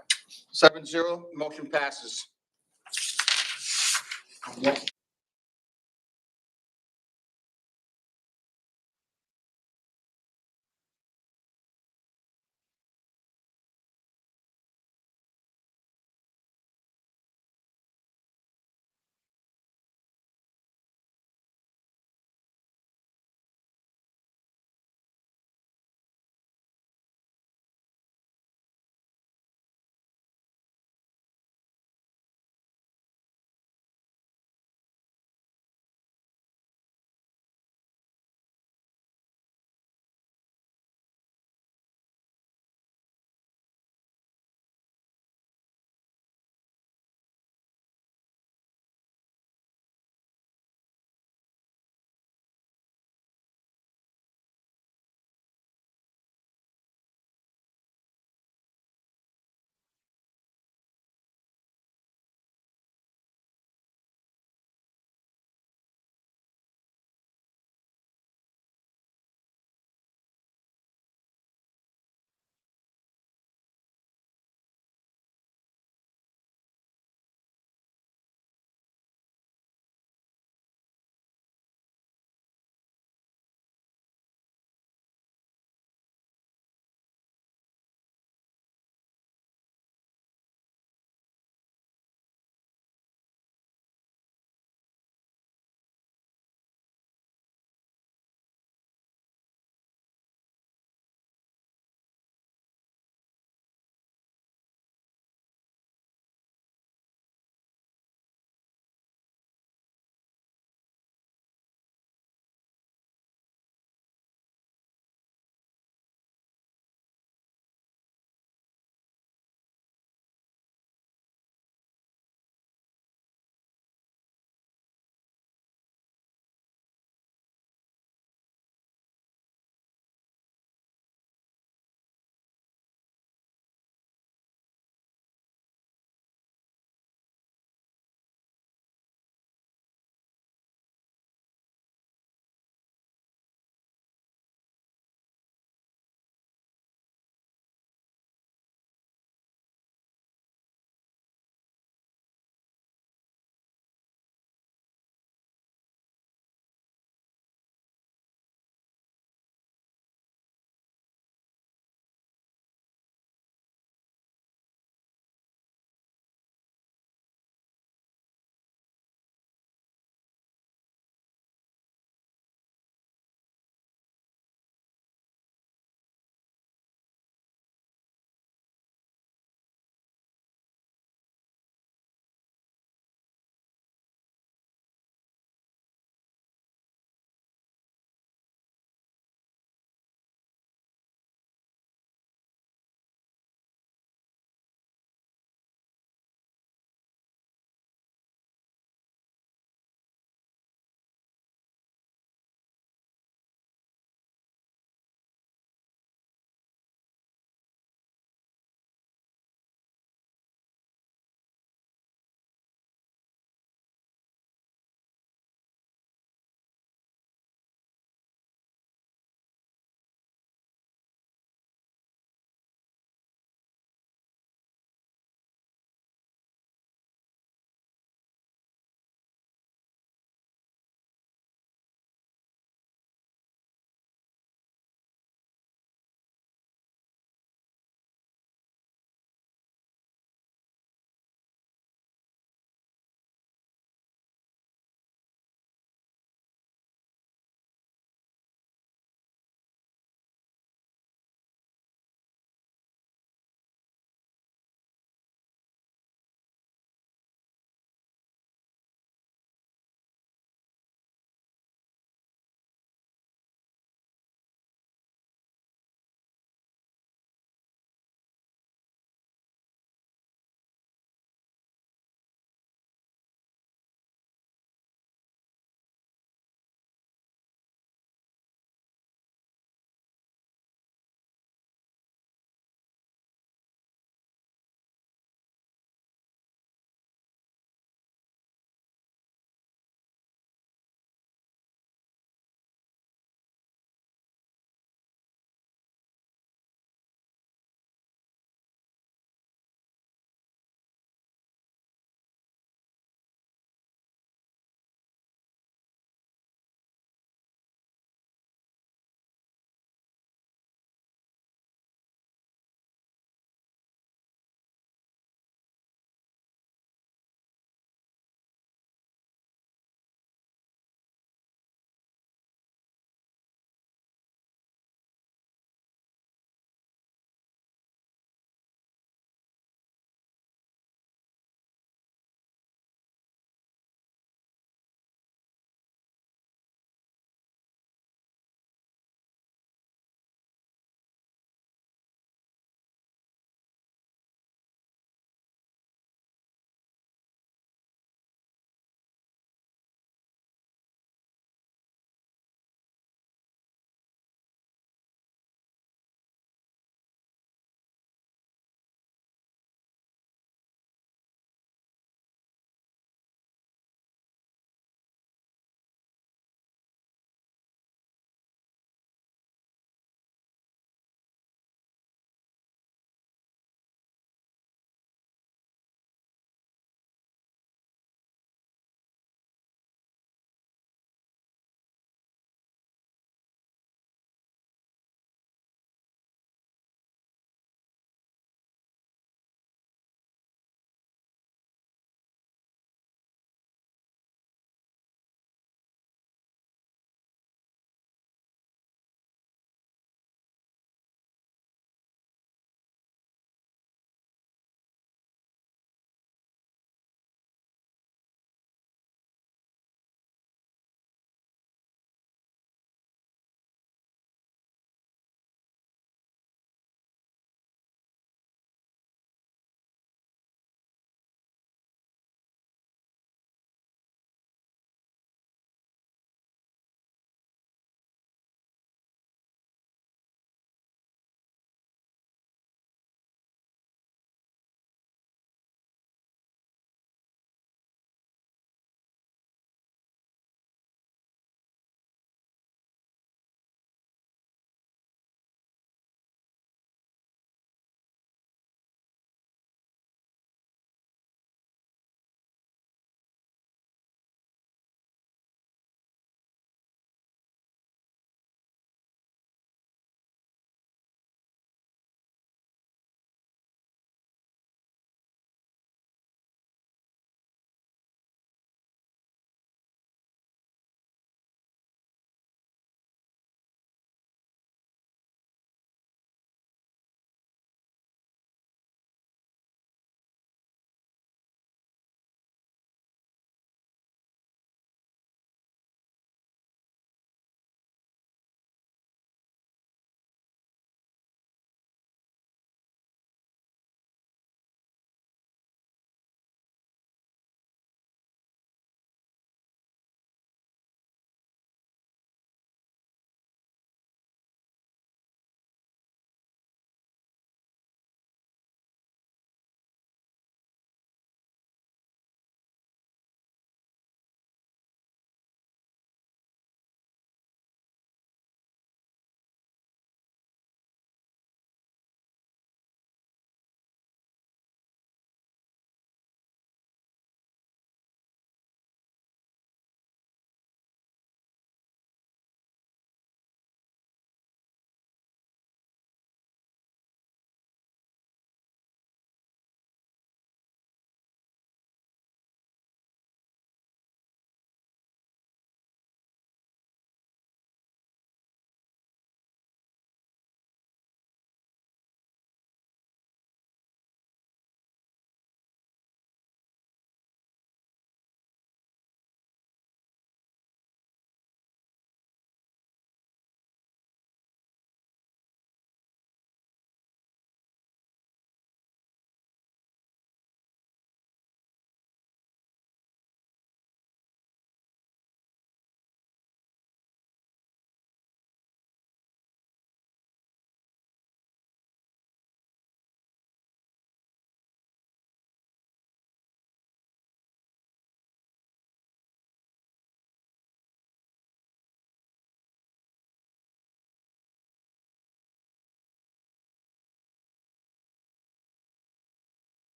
7-0, motion passes.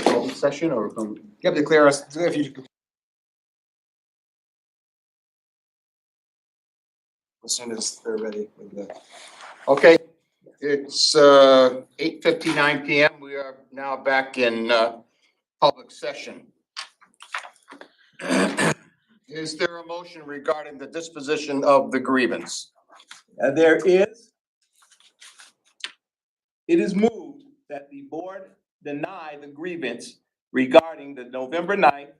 Open session or from? You have to clear us, if you. As soon as they're ready with the. Okay, it's 8:59 PM. We are now back in public session. Is there a motion regarding the disposition of the grievance? There is. It is moved that the board deny the grievance regarding the November 9th,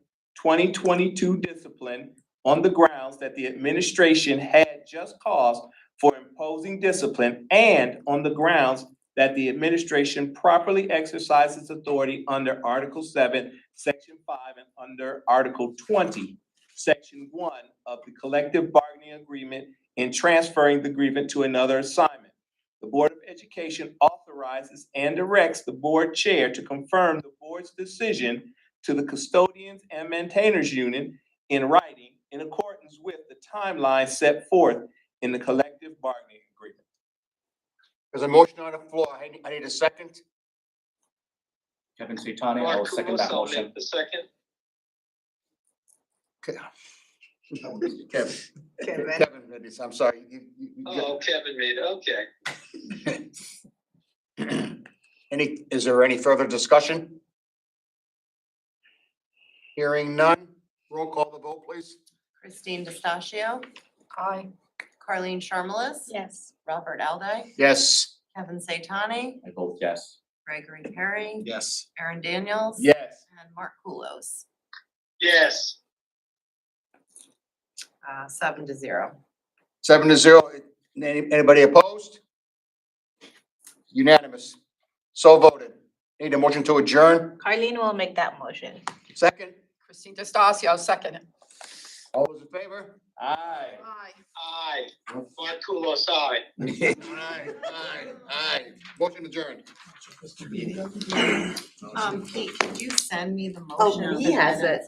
2022 discipline on the grounds that the administration had just cause for imposing discipline and on the grounds that the administration properly exercises authority under Article 7, Section 5, and under Article 20, Section 1 of the collective bargaining agreement in transferring the grievance to another assignment. The Board of Education authorizes and directs the board chair to confirm the board's decision to the custodians and maintainers union in writing in accordance with the timeline set forth in the collective bargaining agreement. There's a motion on the floor. I need a second. Kevin Saitani, I will second that motion. The second. Kevin. Kevin. Kevin, I'm sorry. Kevin made, okay. Is there any further discussion? Hearing none, roll call the vote, please. Christine D'Stasio, Aye. Carleen Sharmalis, Yes. Robert Alday, Yes. Kevin Saitani, I vote yes. Gregory Perry, Yes. Aaron Daniels. Yes. And Mark Kulos. Yes. 7-0. 7-0. Anybody opposed? Unanimous. So voted. Need a motion to adjourn? Carlene will make that motion. Second? Christine D'Stasio, second it. All those in favor? Aye. Aye. Aye. Mark Kulos, aye. Aye. Motion adjourned. Kate, could you send me the motion? Oh, he has it.